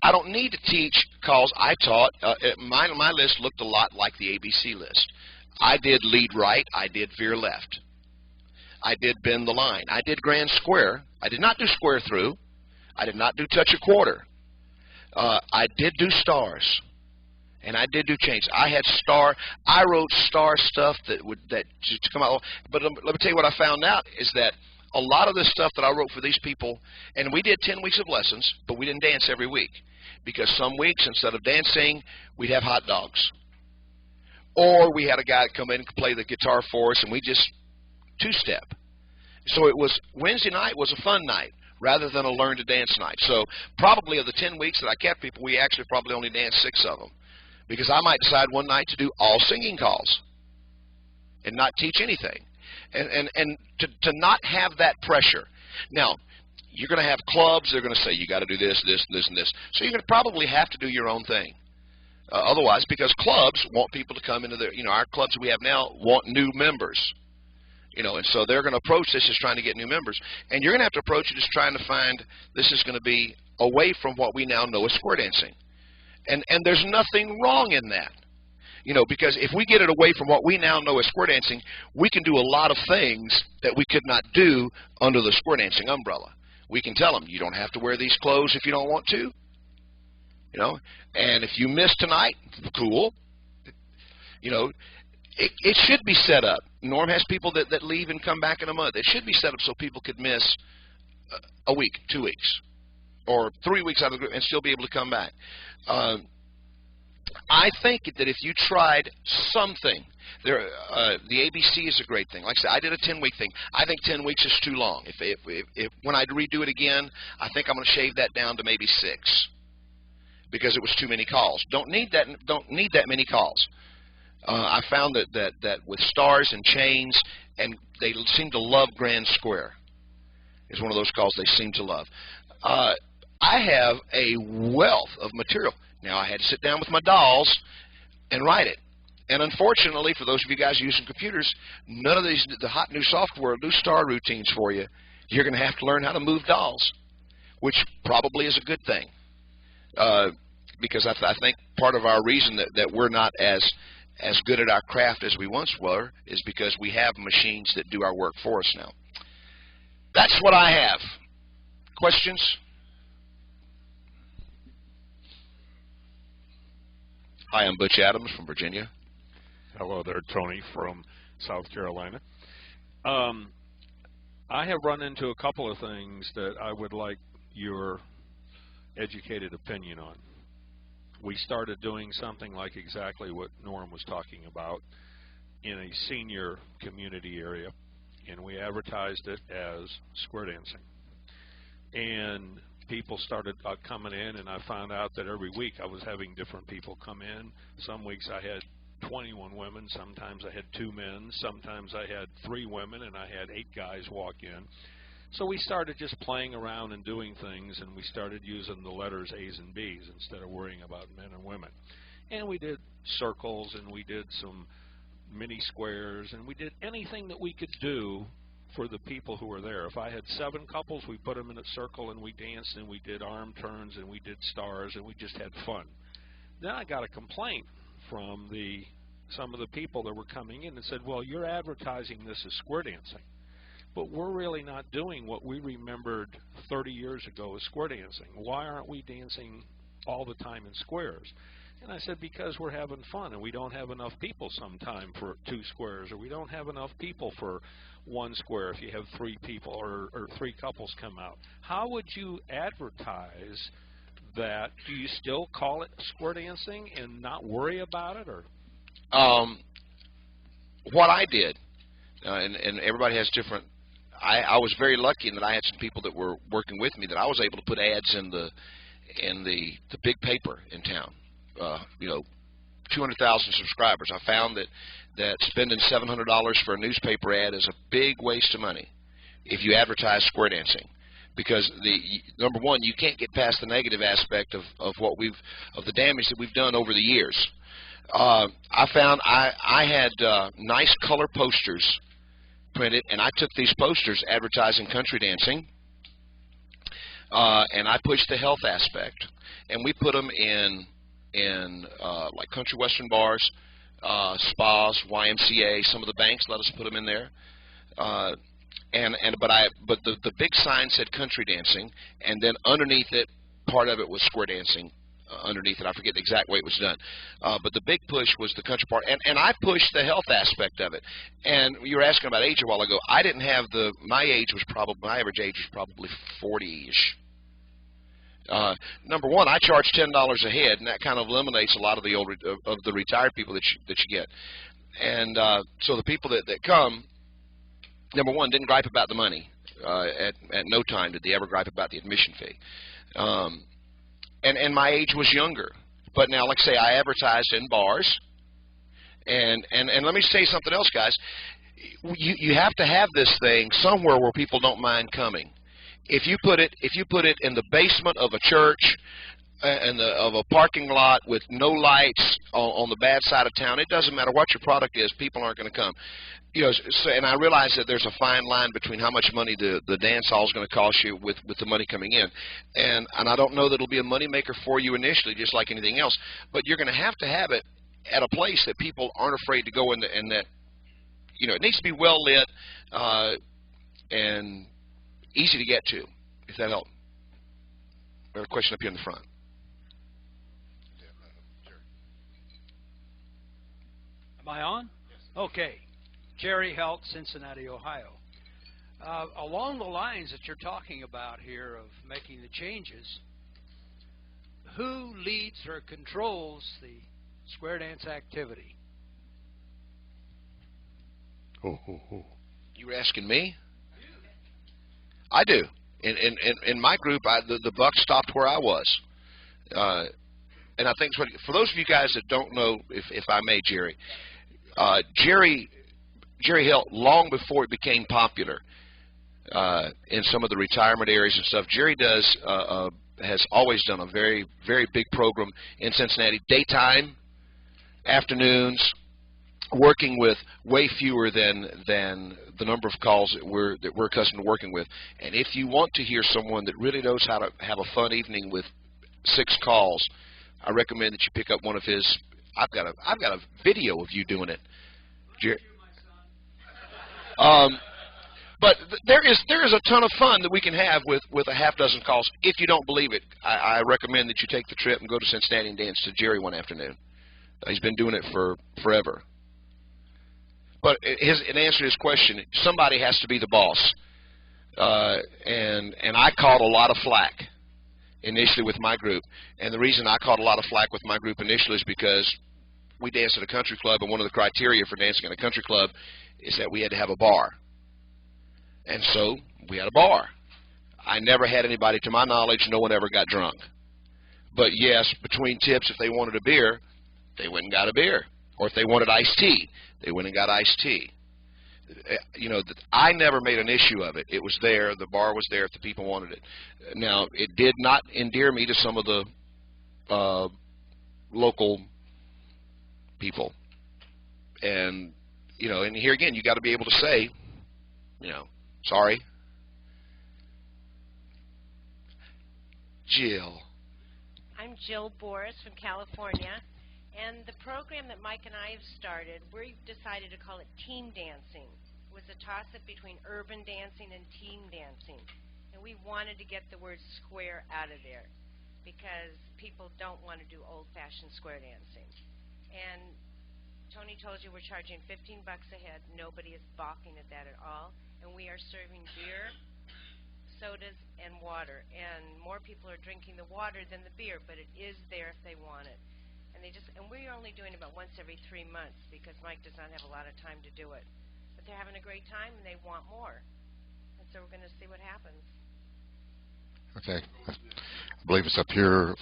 I don't need to teach calls. I taught, my list looked a lot like the ABC list. I did lead right. I did veer left. I did bend the line. I did grand square. I did not do square through. I did not do touch a quarter. I did do stars. And I did do chains. I wrote star stuff that to come out. But let me tell you what I found out is that a lot of this stuff that I wrote for these people, and we did 10 weeks of lessons, but we didn't dance every week. Because some weeks, instead of dancing, we'd have hot dogs. Or we had a guy come in and play the guitar for us, and we just two-step. So it was, Wednesday night was a fun night rather than a learn to dance night. So probably of the 10 weeks that I kept people, we actually probably only danced 6 of them. Because I might decide one night to do all singing calls and not teach anything. And to not have that pressure. Now, you're going to have clubs. They're going to say, you got to do this, this, this, and this. So you're going to probably have to do your own thing. Otherwise, because clubs want people to come into their, our clubs we have now want new members. And so they're going to approach this as trying to get new members. And you're going to have to approach it as trying to find, this is going to be away from what we now know as square dancing. And there's nothing wrong in that. Because if we get it away from what we now know as square dancing, we can do a lot of things that we could not do under the square dancing umbrella. We can tell them, you don't have to wear these clothes if you don't want to. And if you miss tonight, cool. It should be set up. Norm has people that leave and come back in a month. It should be set up so people could miss a week, 2 weeks, or 3 weeks out of the group and still be able to come back. I think that if you tried something, the ABC is a great thing. Like I said, I did a 10-week thing. I think 10 weeks is too long. If when I redo it again, I think I'm going to shave that down to maybe 6 because it was too many calls. Don't need that many calls. I found that with stars and chains, and they seem to love grand square. Is one of those calls they seem to love. I have a wealth of material. Now, I had to sit down with my dolls and write it. And unfortunately, for those of you guys using computers, none of the hot new software will do star routines for you. You're going to have to learn how to move dolls, which probably is a good thing. Because I think part of our reason that we're not as good at our craft as we once were is because we have machines that do our work for us now. That's what I have. Questions? Hi, I'm Butch Adams from Virginia. Hello there, Tony from South Carolina. I have run into a couple of things that I would like your educated opinion on. We started doing something like exactly what Norm was talking about in a senior community area, and we advertised it as square dancing. And people started coming in, and I found out that every week I was having different people come in. Some weeks I had 21 women, sometimes I had 2 men, sometimes I had 3 women, and I had 8 guys walk in. So we started just playing around and doing things, and we started using the letters A's and B's instead of worrying about men and women. And we did circles, and we did some mini squares, and we did anything that we could do for the people who were there. If I had 7 couples, we put them in a circle, and we danced, and we did arm turns, and we did stars, and we just had fun. Then I got a complaint from some of the people that were coming in and said, well, you're advertising this as square dancing, but we're really not doing what we remembered 30 years ago as square dancing. Why aren't we dancing all the time in squares? And I said, because we're having fun, and we don't have enough people sometime for 2 squares, or we don't have enough people for 1 square if you have 3 people or 3 couples come out. How would you advertise that? Do you still call it square dancing and not worry about it? Or what I did, and everybody has different. I was very lucky in that I had some people that were working with me that I was able to put ads in the big paper in town. 2 200,000 subscribers. I found that spending $700 for a newspaper ad is a big waste of money if you advertise square dancing, because number one, you can't get past the negative aspect of the damage that we've done over the years. I found I had nice color posters printed, and I took these posters advertising country dancing, and I pushed the health aspect, and we put them in like country western bars, spas, YMCA. Some of the banks let us put them in there. But the big sign said country dancing, and then underneath it, part of it was square dancing. Underneath it, I forget the exact way it was done, but the big push was the country part, and I pushed the health aspect of it. And you were asking about age a while ago. I didn't have my age was probably, my average age was probably 40-ish. Number one, I charge $10 a head, and that kind of eliminates a lot of the of the retired people that you get. And so the people that come, number one, didn't gripe about the money. At no time did they ever gripe about the admission fee. And my age was younger. But now, like I say, I advertised in bars. And let me say something else, guys. You have to have this thing somewhere where people don't mind coming. If you put it in the basement of a church, of a parking lot with no lights on the bad side of town, it doesn't matter what your product is, people aren't going to come. You know, so, and I realize that there's a fine line between how much money the dance hall is going to cost you with the money coming in, and I don't know that it'll be a money maker for you initially, just like anything else. But you're going to have it at a place that people aren't afraid to go in, and that, you know, it needs to be well lit and easy to get to, if that helps. We have a question up here in the front. Am I on? Yes. Okay. Jerry Helt, Cincinnati, Ohio. Along the lines that you're talking about here of making the changes, who leads or controls the square dance activity? You were asking me? I do. In my group, the buck stopped where I was. And I think for those of you guys that don't know, if I may, Jerry Helt, long before it became popular in some of the retirement areas and stuff, Jerry has always done a very, very big program in Cincinnati, daytime, afternoons, working with way fewer than the number of calls that we're accustomed to working with. And if you want to hear someone that really knows how to have a fun evening with 6 calls, I recommend that you pick up one of his. I've got a video of you doing it. But there is a ton of fun that we can have with a half dozen calls. If you don't believe it, I recommend that you take the trip and go to Cincinnati and dance to Jerry one afternoon. He's been doing it for forever. But in answer to his question, somebody has to be the boss. And I caught a lot of flack initially with my group. And the reason I caught a lot of flack with my group initially is because we danced at a country club, and one of the criteria for dancing at a country club is that we had to have a bar. And so we had a bar. I never had anybody, to my knowledge, no one ever got drunk. But yes, between tips, if they wanted a beer, they went and got a beer. Or if they wanted iced tea, they went and got iced tea. You know, I never made an issue of it. It was there. The bar was there if the people wanted it. Now, it did not endear me to some of the local people. And, you know, and here again, you got to be able to say, you know, sorry. Jill. I'm Jill Boris from California. And the program that Mike and I have started, we decided to call it team dancing. It was a toss-up between urban dancing and team dancing. And we wanted to get the word square out of there because people don't want to do old-fashioned square dancing. And Tony told you we're charging $15 a head. Nobody is balking at that at all. And we are serving beer, sodas, and water. And more people are drinking the water than the beer, but it is there if they want it. And we're only doing about once every 3 months because Mike does not have a lot of time to do it. But they're having a great time and they want more. And so we're going to see what happens. Okay. I believe it's up here.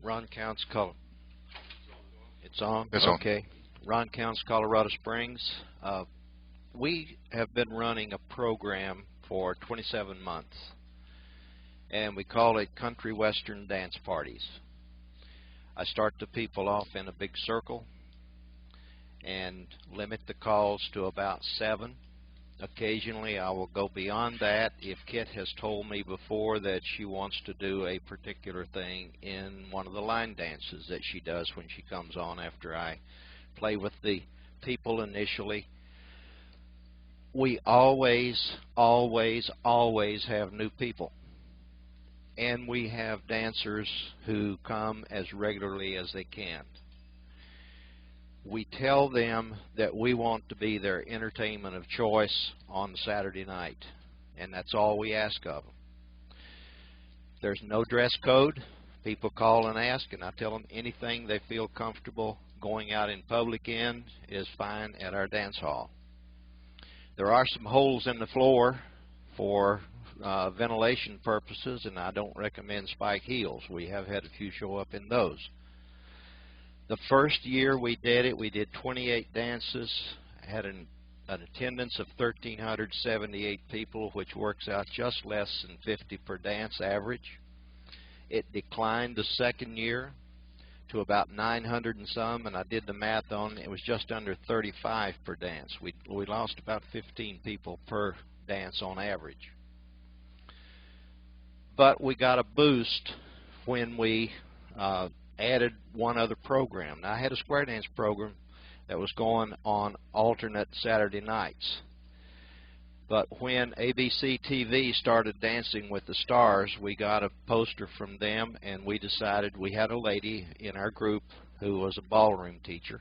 Ron Counts, It's on? It's on. Okay. Ron Counts, Colorado Springs. We have been running a program for 27 months, and we call it Country Western Dance Parties. I start the people off in a big circle and limit the calls to about 7. Occasionally I will go beyond that if Kit has told me before that she wants to do a particular thing in one of the line dances that she does when she comes on after I play with the people initially. We always have new people. And we have dancers who come as regularly as they can. We tell them that we want to be their entertainment of choice on Saturday night, and that's all we ask of them. There's no dress code. People call and ask, and I tell them anything they feel comfortable going out in public in is fine at our dance hall. There are some holes in the floor for ventilation purposes, and I don't recommend spike heels. We have had a few show up in those. The first year we did it, we did 28 dances, had an attendance of 1,378 people, which works out just less than 50 per dance average. It declined the second year to about 900 and some, and I did the math on it was just under 35 per dance. We lost about 15 people per dance on average. But we got a boost when we added one other program. Now, I had a square dance program that was going on alternate Saturday nights. But when ABC TV started Dancing with the Stars, we got a poster from them, and we decided we had a lady in our group who was a ballroom teacher,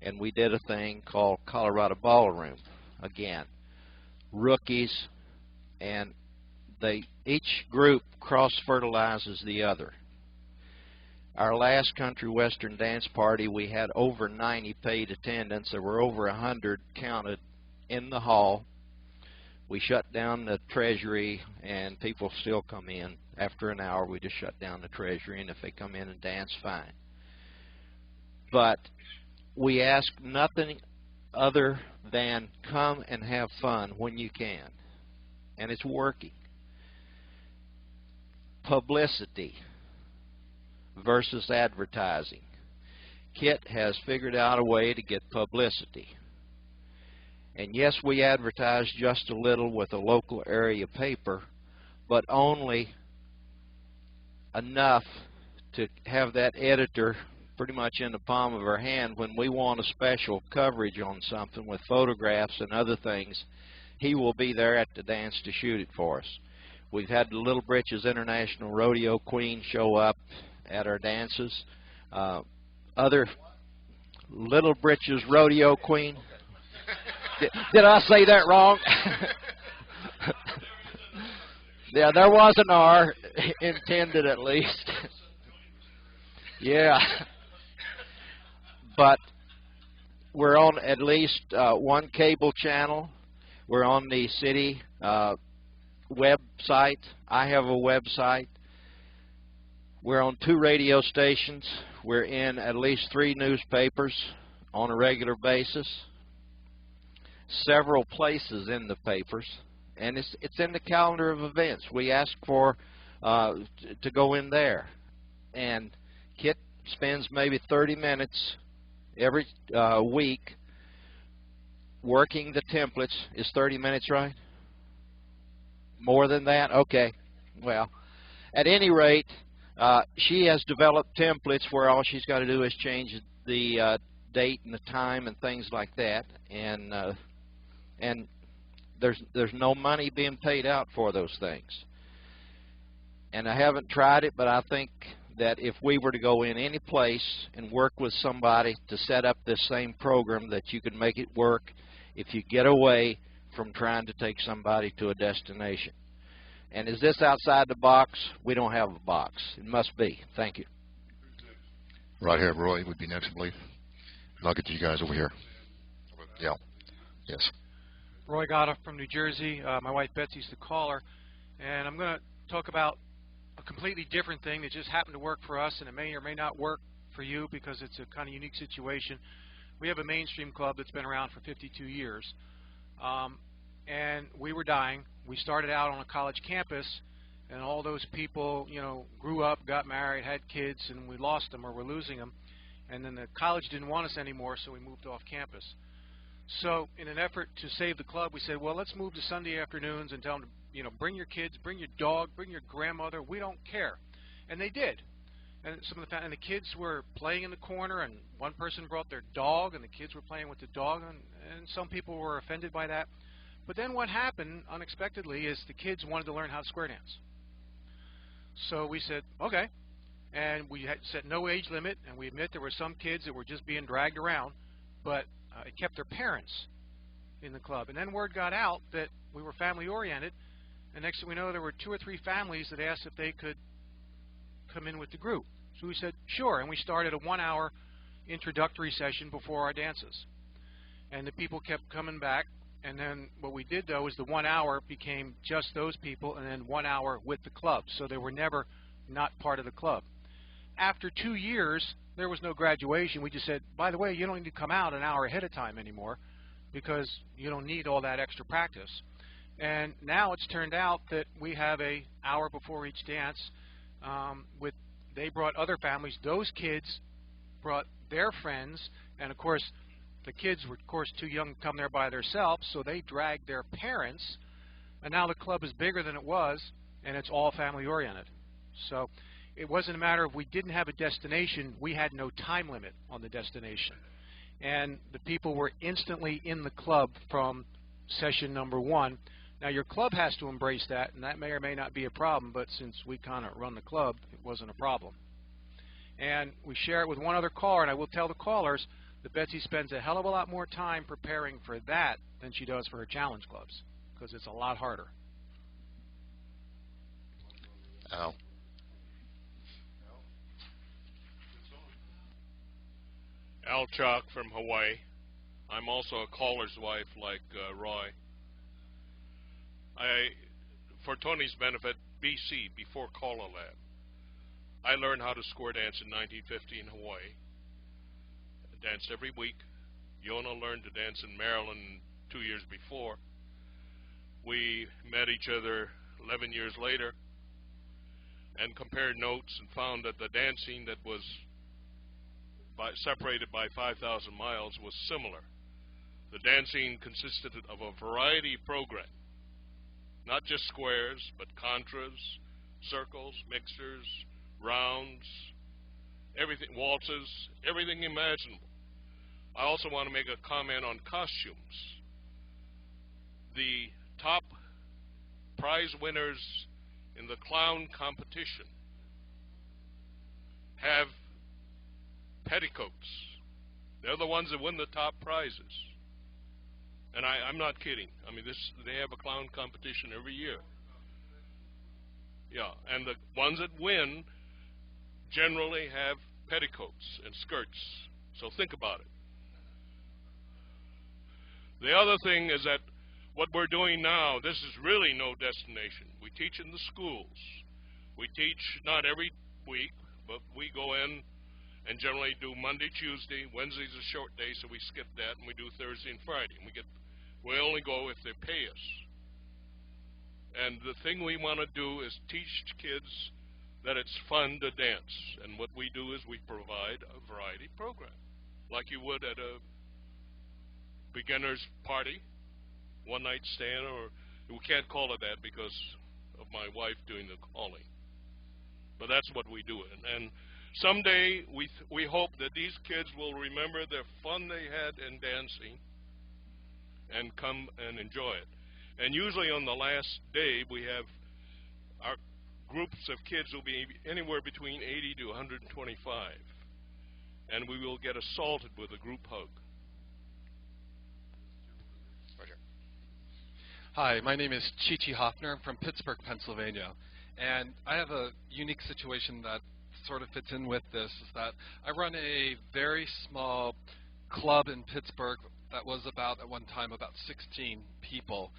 and we did a thing called Colorado Ballroom. Again, rookies, and each group cross-fertilizes the other. Our last Country Western Dance Party, we had over 90 paid attendants. There were over 100 counted in the hall. We shut down the treasury, and people still come in. After an hour, we just shut down the treasury, and if they come in and dance, fine. But we ask nothing other than come and have fun when you can. And it's working. Publicity versus advertising. Kit has figured out a way to get publicity. And yes, we advertise just a little with a local area paper, but only enough to have that editor pretty much in the palm of her hand. When we want a special coverage on something with photographs and other things, he will be there at the dance to shoot it for us. We've had the Little Britches International Rodeo Queen show up at our dances. Other Little Britches Rodeo Queen. Did I say that wrong? Yeah, there was an R intended at least. Yeah. But we're on at least one cable channel. We're on the city website. I have a website. We're on 2 radio stations. We're in at least 3 newspapers on a regular basis. Several places in the papers, and it's in the calendar of events. We ask for to go in there, and Kit spends maybe 30 minutes every week working the templates. Is 30 minutes right? More than that? Okay. Well, at any rate, she has developed templates where all she's got to do is change the date and the time and things like that, and there's no money being paid out for those things. And I haven't tried it, but I think that if we were to go in any place and work with somebody to set up this same program, that you can make it work if you get away from trying to take somebody to a destination. And is this outside the box? We don't have a box. It must be. Thank you. Right here, Roy would be next, I believe. And I'll get to you guys over here. Yeah. Yes. Roy Gotta from New Jersey. My wife Betsy's the caller, and I'm going to talk about a completely different thing that just happened to work for us, and it may or may not work for you because it's a kind of unique situation. We have a mainstream club that's been around for 52 years, and we were dying. We started out on a college campus, and all those people, you know, grew up, got married, had kids, and we lost them or we're losing them. And then the college didn't want us anymore, so we moved off campus. So in an effort to save the club, we said, well, let's move to Sunday afternoons and tell them, you know, bring your kids, bring your dog, bring your grandmother. We don't care. And they did. And the kids were playing in the corner, and one person brought their dog, and the kids were playing with the dog, and some people were offended by that. But then what happened unexpectedly is the kids wanted to learn how to square dance. So we said, okay. And we had set no age limit, and we admit there were some kids that were just being dragged around, but it kept their parents in the club. And then word got out that we were family-oriented, and next thing we know, there were 2 or 3 families that asked if they could come in with the group. So we said, sure, and we started a 1-hour introductory session before our dances. And the people kept coming back, and then what we did, though, is the 1 hour became just those people, and then 1 hour with the club. So they were never not part of the club. After 2 years, there was no graduation. We just said, by the way, you don't need to come out an hour ahead of time anymore because you don't need all that extra practice. And now it's turned out that we have an hour before each dance. They brought other families. Those kids brought their friends, and of course, the kids were, of course, too young to come there by themselves, so they dragged their parents. And now the club is bigger than it was, and it's all family-oriented. So it wasn't a matter of we didn't have a destination, we had no time limit on the destination. And the people were instantly in the club from session number 1. Now your club has to embrace that, and that may or may not be a problem, but since we kind of run the club, it wasn't a problem. And we share it with one other caller, and I will tell the callers that Betsy spends a hell of a lot more time preparing for that than she does for her challenge clubs, because it's a lot harder. Al. Al Chalk from Hawaii. I'm also a caller's wife like Roy. For Tony's benefit, BC, before CALLERLAB, I learned how to square dance in 1950 in Hawaii. I danced every week. Yona learned to dance in Maryland 2 years before. We met each other 11 years later and compared notes and found that the dancing that was separated by 5,000 miles was similar. The dancing consisted of a variety program, not just squares, but contras, circles, mixers, rounds, everything, waltzes, everything imaginable. I also want to make a comment on costumes. The top prize winners in the clown competition have petticoats. They're the ones that win the top prizes. And I'm not kidding. I mean, they have a clown competition every year. Yeah, and the ones that win generally have petticoats and skirts. So think about it. The other thing is that what we're doing now, this is really no destination. We teach in the schools. We teach not every week, but we go in and generally do Monday, Tuesday. Wednesday's a short day, so we skip that, and we do Thursday and Friday. And we only go if they pay us. And the thing we want to do is teach kids that it's fun to dance. And what we do is we provide a variety program, like you would at a beginner's party, one-night stand, or we can't call it that because of my wife doing the calling. But that's what we do. And someday we hope that these kids will remember the fun they had in dancing and come and enjoy it. And usually on the last day, we have our groups of kids will be anywhere between 80 to 125. And we will get assaulted with a group hug. Roger. Hi, my name is Chi-Chi Hoffner. I'm from Pittsburgh, Pennsylvania. And I have a unique situation that sort of fits in with this, is that I run a very small club in Pittsburgh that was about, at one time, about 16 people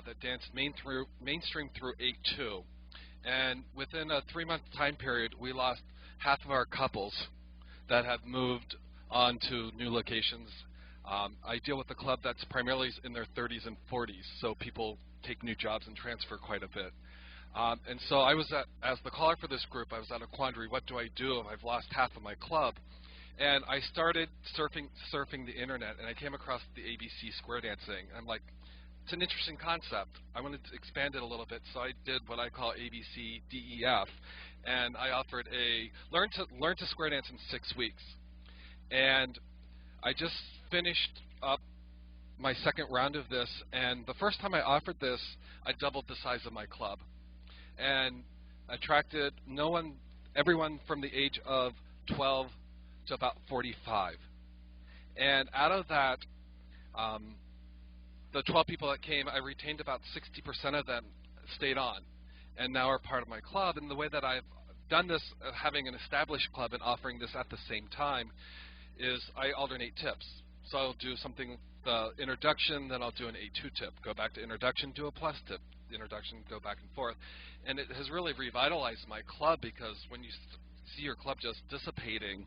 that danced mainstream through 8-2. And within a 3-month time period, we lost half of our couples that have moved on to new locations. I deal with a club that's primarily in their 30s and 40s, so people take new jobs and transfer quite a bit. And so I was as the caller for this group, I was at a quandary. What do I do if I've lost half of my club? And I started surfing the internet, and I came across the ABC square dancing. I'm like, it's an interesting concept. I wanted to expand it a little bit, so I did what I call ABC DEF, and I offered a learn to square dance in 6 weeks. And I just finished up my second round of this, and the first time I offered this, I doubled the size of my club, and attracted everyone from the age of 12 to about 45. And out of that, the 12 people that came, I retained about 60% of them stayed on, and now are part of my club. And the way that I've done this, having an established club and offering this at the same time, is I alternate tips. So I'll do something, the introduction, then I'll do an A2 tip, go back to introduction, do a plus tip, introduction, go back and forth. And it has really revitalized my club, because when you see your club just dissipating,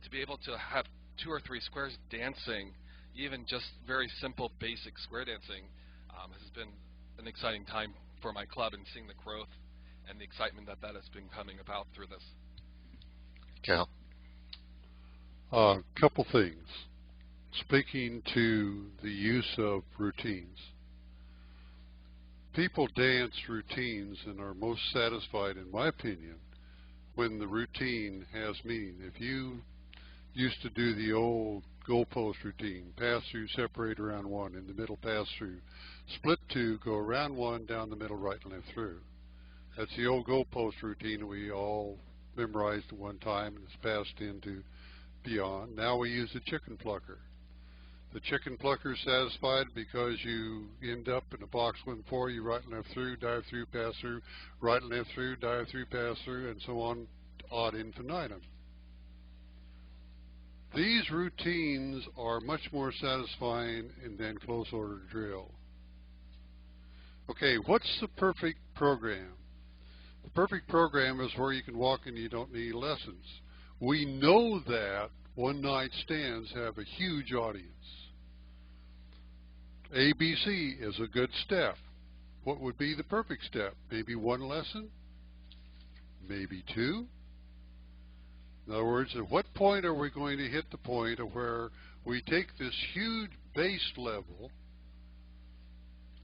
to be able to have 2 or 3 squares dancing, even just very simple basic square dancing, has been an exciting time for my club, and seeing the growth and the excitement that has been coming about through this. Cal? Couple things. Speaking to the use of routines. People dance routines and are most satisfied, in my opinion, when the routine has meaning. If you used to do the old goalpost routine, pass through, separate around 1, in the middle pass through, split 2, go around 1, down the middle, right and left through. That's the old goalpost routine we all memorized at one time, and it's passed into beyond. Now we use the chicken plucker. The chicken plucker is satisfied because you end up in a box 1-4, you right and left through, dive through, pass through, right and left through, dive through, pass through, and so on ad infinitum. These routines are much more satisfying than close order drill. Okay, what's the perfect program? The perfect program is where you can walk and you don't need lessons. We know that one-night stands have a huge audience. ABC is a good step. What would be the perfect step? Maybe 1 lesson? Maybe 2? In other words, at what point are we going to hit the point of where we take this huge base level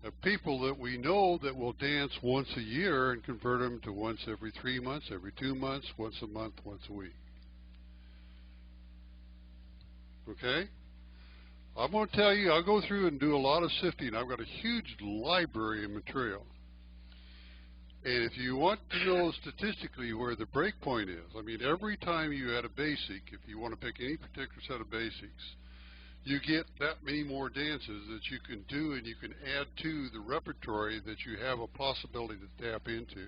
of people that we know that will dance once a year and convert them to once every 3 months, every 2 months, once a month, once a week? Okay? I'm going to tell you, I'll go through and do a lot of sifting. I've got a huge library of material. And if you want to know statistically where the break point is, I mean, every time you add a basic, if you want to pick any particular set of basics, you get that many more dances that you can do, and you can add to the repertoire that you have a possibility to tap into.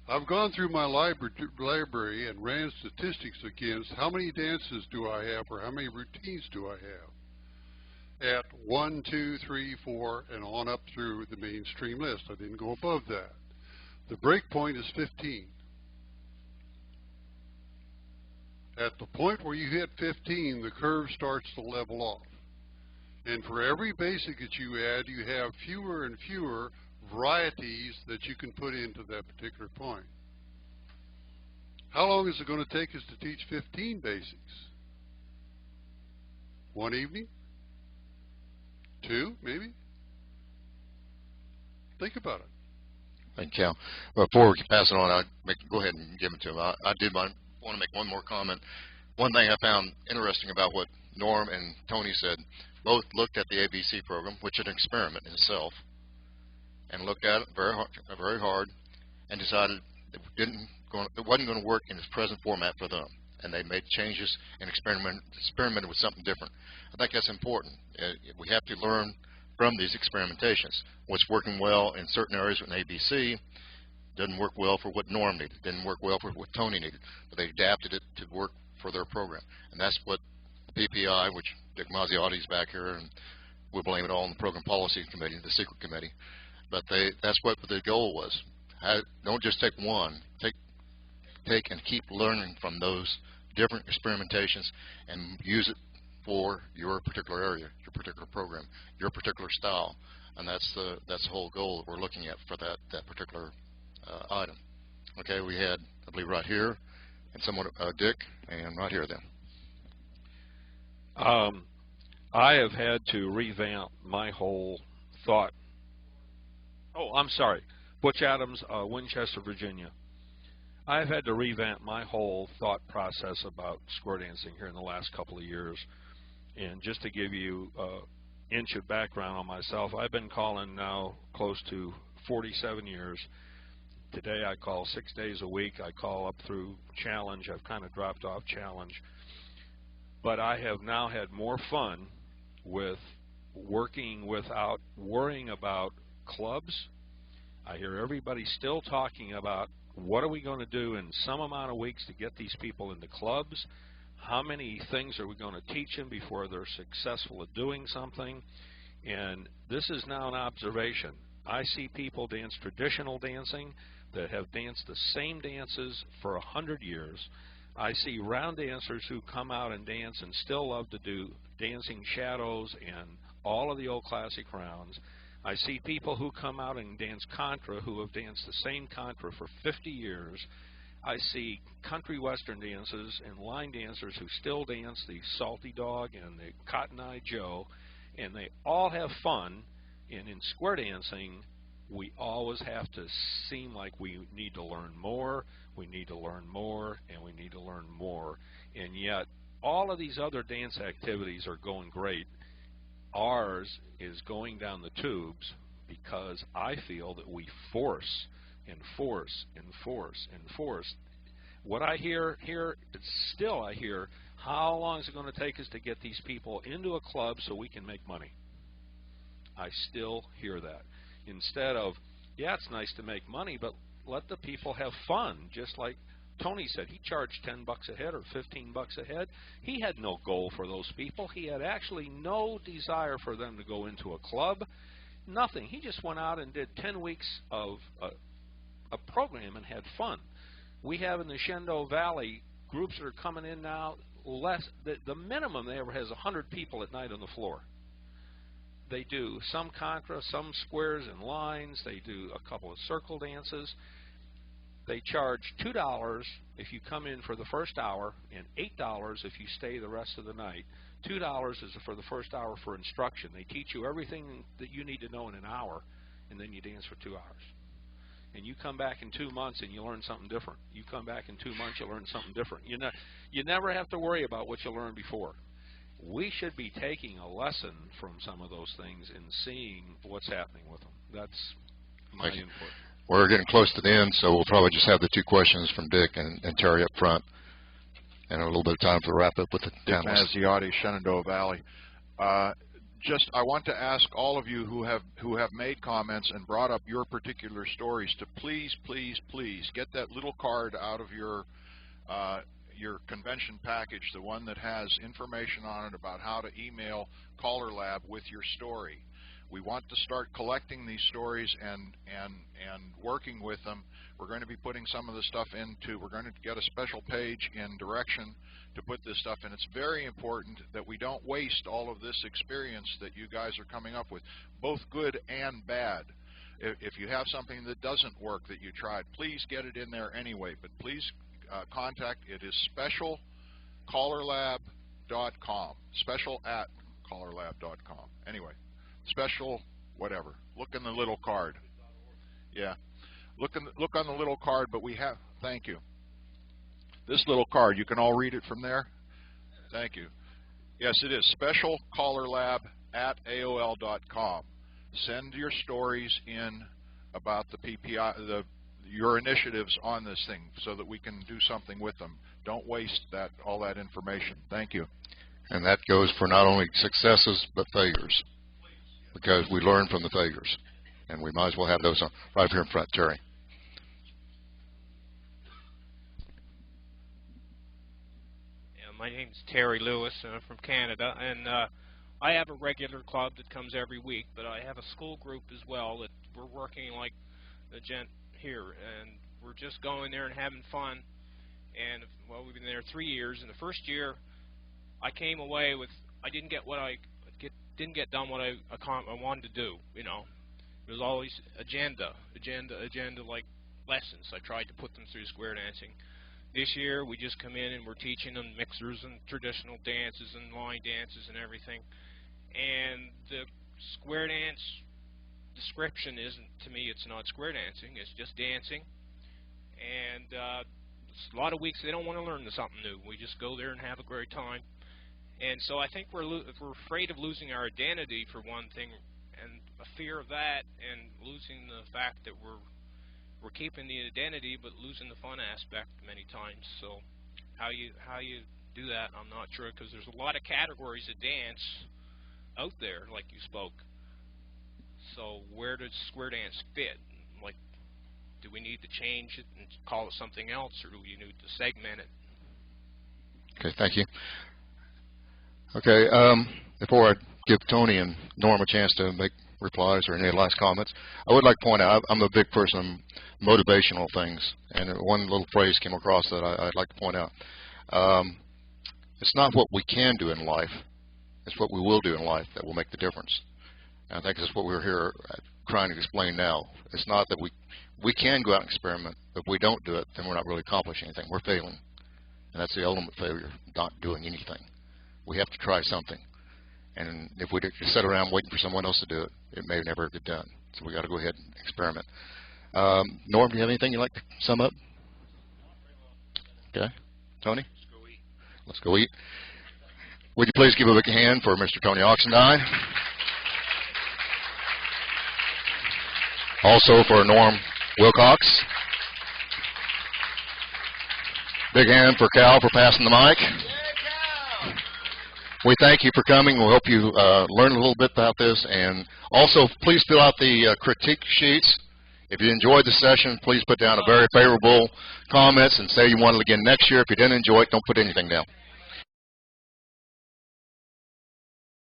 I've gone through my library and ran statistics against how many dances do I have, or how many routines do I have at 1, 2, 3, 4, and on up through the mainstream list. I didn't go above that. The break point is 15. At the point where you hit 15, the curve starts to level off. And for every basic that you add, you have fewer and fewer varieties that you can put into that particular point. How long is it going to take us to teach 15 basics? 1 evening? 2, maybe? Think about it. Thank you, Cal. Before we can pass it on, go ahead and give it to him. I want to make one more comment. One thing I found interesting about what Norm and Tony said, both looked at the ABC program, which is an experiment in itself, and looked at it very hard, and decided it wasn't going to work in its present format for them. And they made changes and experimented with something different. I think that's important. We have to learn from these experimentations. What's working well in certain areas with ABC doesn't work well for what Norm needed, didn't work well for what Tony needed, but they adapted it to work for their program. And that's what the PPI, which Dick Mazziotti's back here, and we'll blame it all on the Program Policy Committee, the secret committee, but that's what the goal was. don't just take one. Take and keep learning from those different experimentations and use it for your particular area, your particular program, your particular style, and that's the whole goal that we're looking at for that particular item. Okay, we had, I believe, right here, and someone Dick, and right here then. I have had to revamp my whole thought. Oh, I'm sorry, Butch Adams, Winchester, Virginia. I've had to revamp my whole thought process about square dancing here in the last couple of years. And just to give you an inch of background on myself, I've been calling now close to 47 years. Today I call 6 days a week. I call up through Challenge. I've kind of dropped off Challenge. But I have now had more fun with working without worrying about clubs. I hear everybody still talking about what are we going to do in some amount of weeks to get these people into clubs? How many things are we going to teach them before they're successful at doing something? And this is now an observation. I see people dance traditional dancing that have danced the same dances for 100 years. I see round dancers who come out and dance and still love to do dancing shadows and all of the old classic rounds. I see people who come out and dance contra who have danced the same contra for 50 years. I see country western dancers and line dancers who still dance the Salty Dog and the Cotton Eye Joe, and they all have fun. And in square dancing, we always have to seem like we need to learn more, we need to learn more, and we need to learn more. And yet, all of these other dance activities are going great. Ours is going down the tubes because I feel that we force and force and force and force. What I hear here, still I hear, how long is it going to take us to get these people into a club so we can make money? I still hear that. Instead of, yeah, it's nice to make money, but let the people have fun, just like Tony said. He charged $10 a head or $15 a head. He had no goal for those people. He had actually no desire for them to go into a club. Nothing. He just went out and did 10 weeks of a program and had fun. We have in the Shenandoah Valley groups that are coming in now. The minimum they ever has 100 people at night on the floor. They do some contra, some squares and lines. They do a couple of circle dances. They charge $2 if you come in for the first hour and $8 if you stay the rest of the night. $2 is for the first hour for instruction. They teach you everything that you need to know in an hour, and then you dance for 2 hours. And you come back in 2 months and you learn something different. You come back in 2 months, you learn something different. You never have to worry about what you learned before. We should be taking a lesson from some of those things and seeing what's happening with them. That's my input. We're getting close to the end, so we'll probably just have the 2 questions from Dick and Terry up front, and a little bit of time to wrap up with the panelists. Dick Maziotti, Shenandoah Valley. I want to ask all of you who have made comments and brought up your particular stories to please, please, please get that little card out of your convention package, the one that has information on it about how to email CALLERLAB with your story. We want to start collecting these stories and working with them. We're going to be putting some of the stuff into, we're going to get a special page in direction to put this stuff in. It's very important that we don't waste all of this experience that you guys are coming up with, both good and bad. If you have something that doesn't work that you tried, please get it in there anyway, but please contact. It is specialcallerlab.com, special@callerlab.com. Anyway, special whatever. Look in the little card. Yeah, look on the little card. But we have, thank you, this little card. You can all read it from there. Thank you. Yes, it is specialcallerlab@aol.com. Send your stories in about the PPI, your initiatives on this thing, so that we can do something with them. Don't waste all that information. Thank you. And that goes for not only successes but failures, because we learn from the failures, and we might as well have those on right here in front. Terry. Yeah, my name's Terry Lewis, and I'm from Canada, and I have a regular club that comes every week, but I have a school group as well that we're working, like the gent here, and we're just going there and having fun. And well, we've been there 3 years. In the first year, I came away with I didn't get done what I wanted to do. You know, it was always agenda, like lessons. I tried to put them through square dancing. This year, we just come in and we're teaching them mixers and traditional dances and line dances and everything. And the square dance description isn't, to me, it's not square dancing. It's just dancing. And a lot of weeks they don't want to learn something new. We just go there and have a great time. And so I think we're afraid of losing our identity for one thing, and a fear of that, and losing the fact that we're keeping the identity but losing the fun aspect many times. So how you do that, I'm not sure, because there's a lot of categories of dance out there, like you spoke. So where does square dance fit? Like, do we need to change it and call it something else, or do we need to segment it? Okay, thank you. Okay, before I give Tony and Norm a chance to make replies or any last comments, I would like to point out I'm a big person on motivational things, and one little phrase came across that I'd like to point out. It's not what we can do in life, it's what we will do in life that will make the difference. And I think that's what we're here trying to explain now. It's not that we can go out and experiment, but if we don't do it, then we're not really accomplishing anything. We're failing. And that's the ultimate failure, not doing anything. We have to try something. And if we just sit around waiting for someone else to do it, it may never get done. So we got to go ahead and experiment. Norm, do you have anything you'd like to sum up? Okay. Tony? Let's go eat. Let's go eat. Would you please give a big hand for Mr. Tony Oxendine? Also for Norm Wilcox. Big hand for Cal for passing the mic. We thank you for coming. We hope you learn a little bit about this. And also, please fill out the critique sheets. If you enjoyed the session, please put down a very favorable comments and say you want it again next year. If you didn't enjoy it, don't put anything down.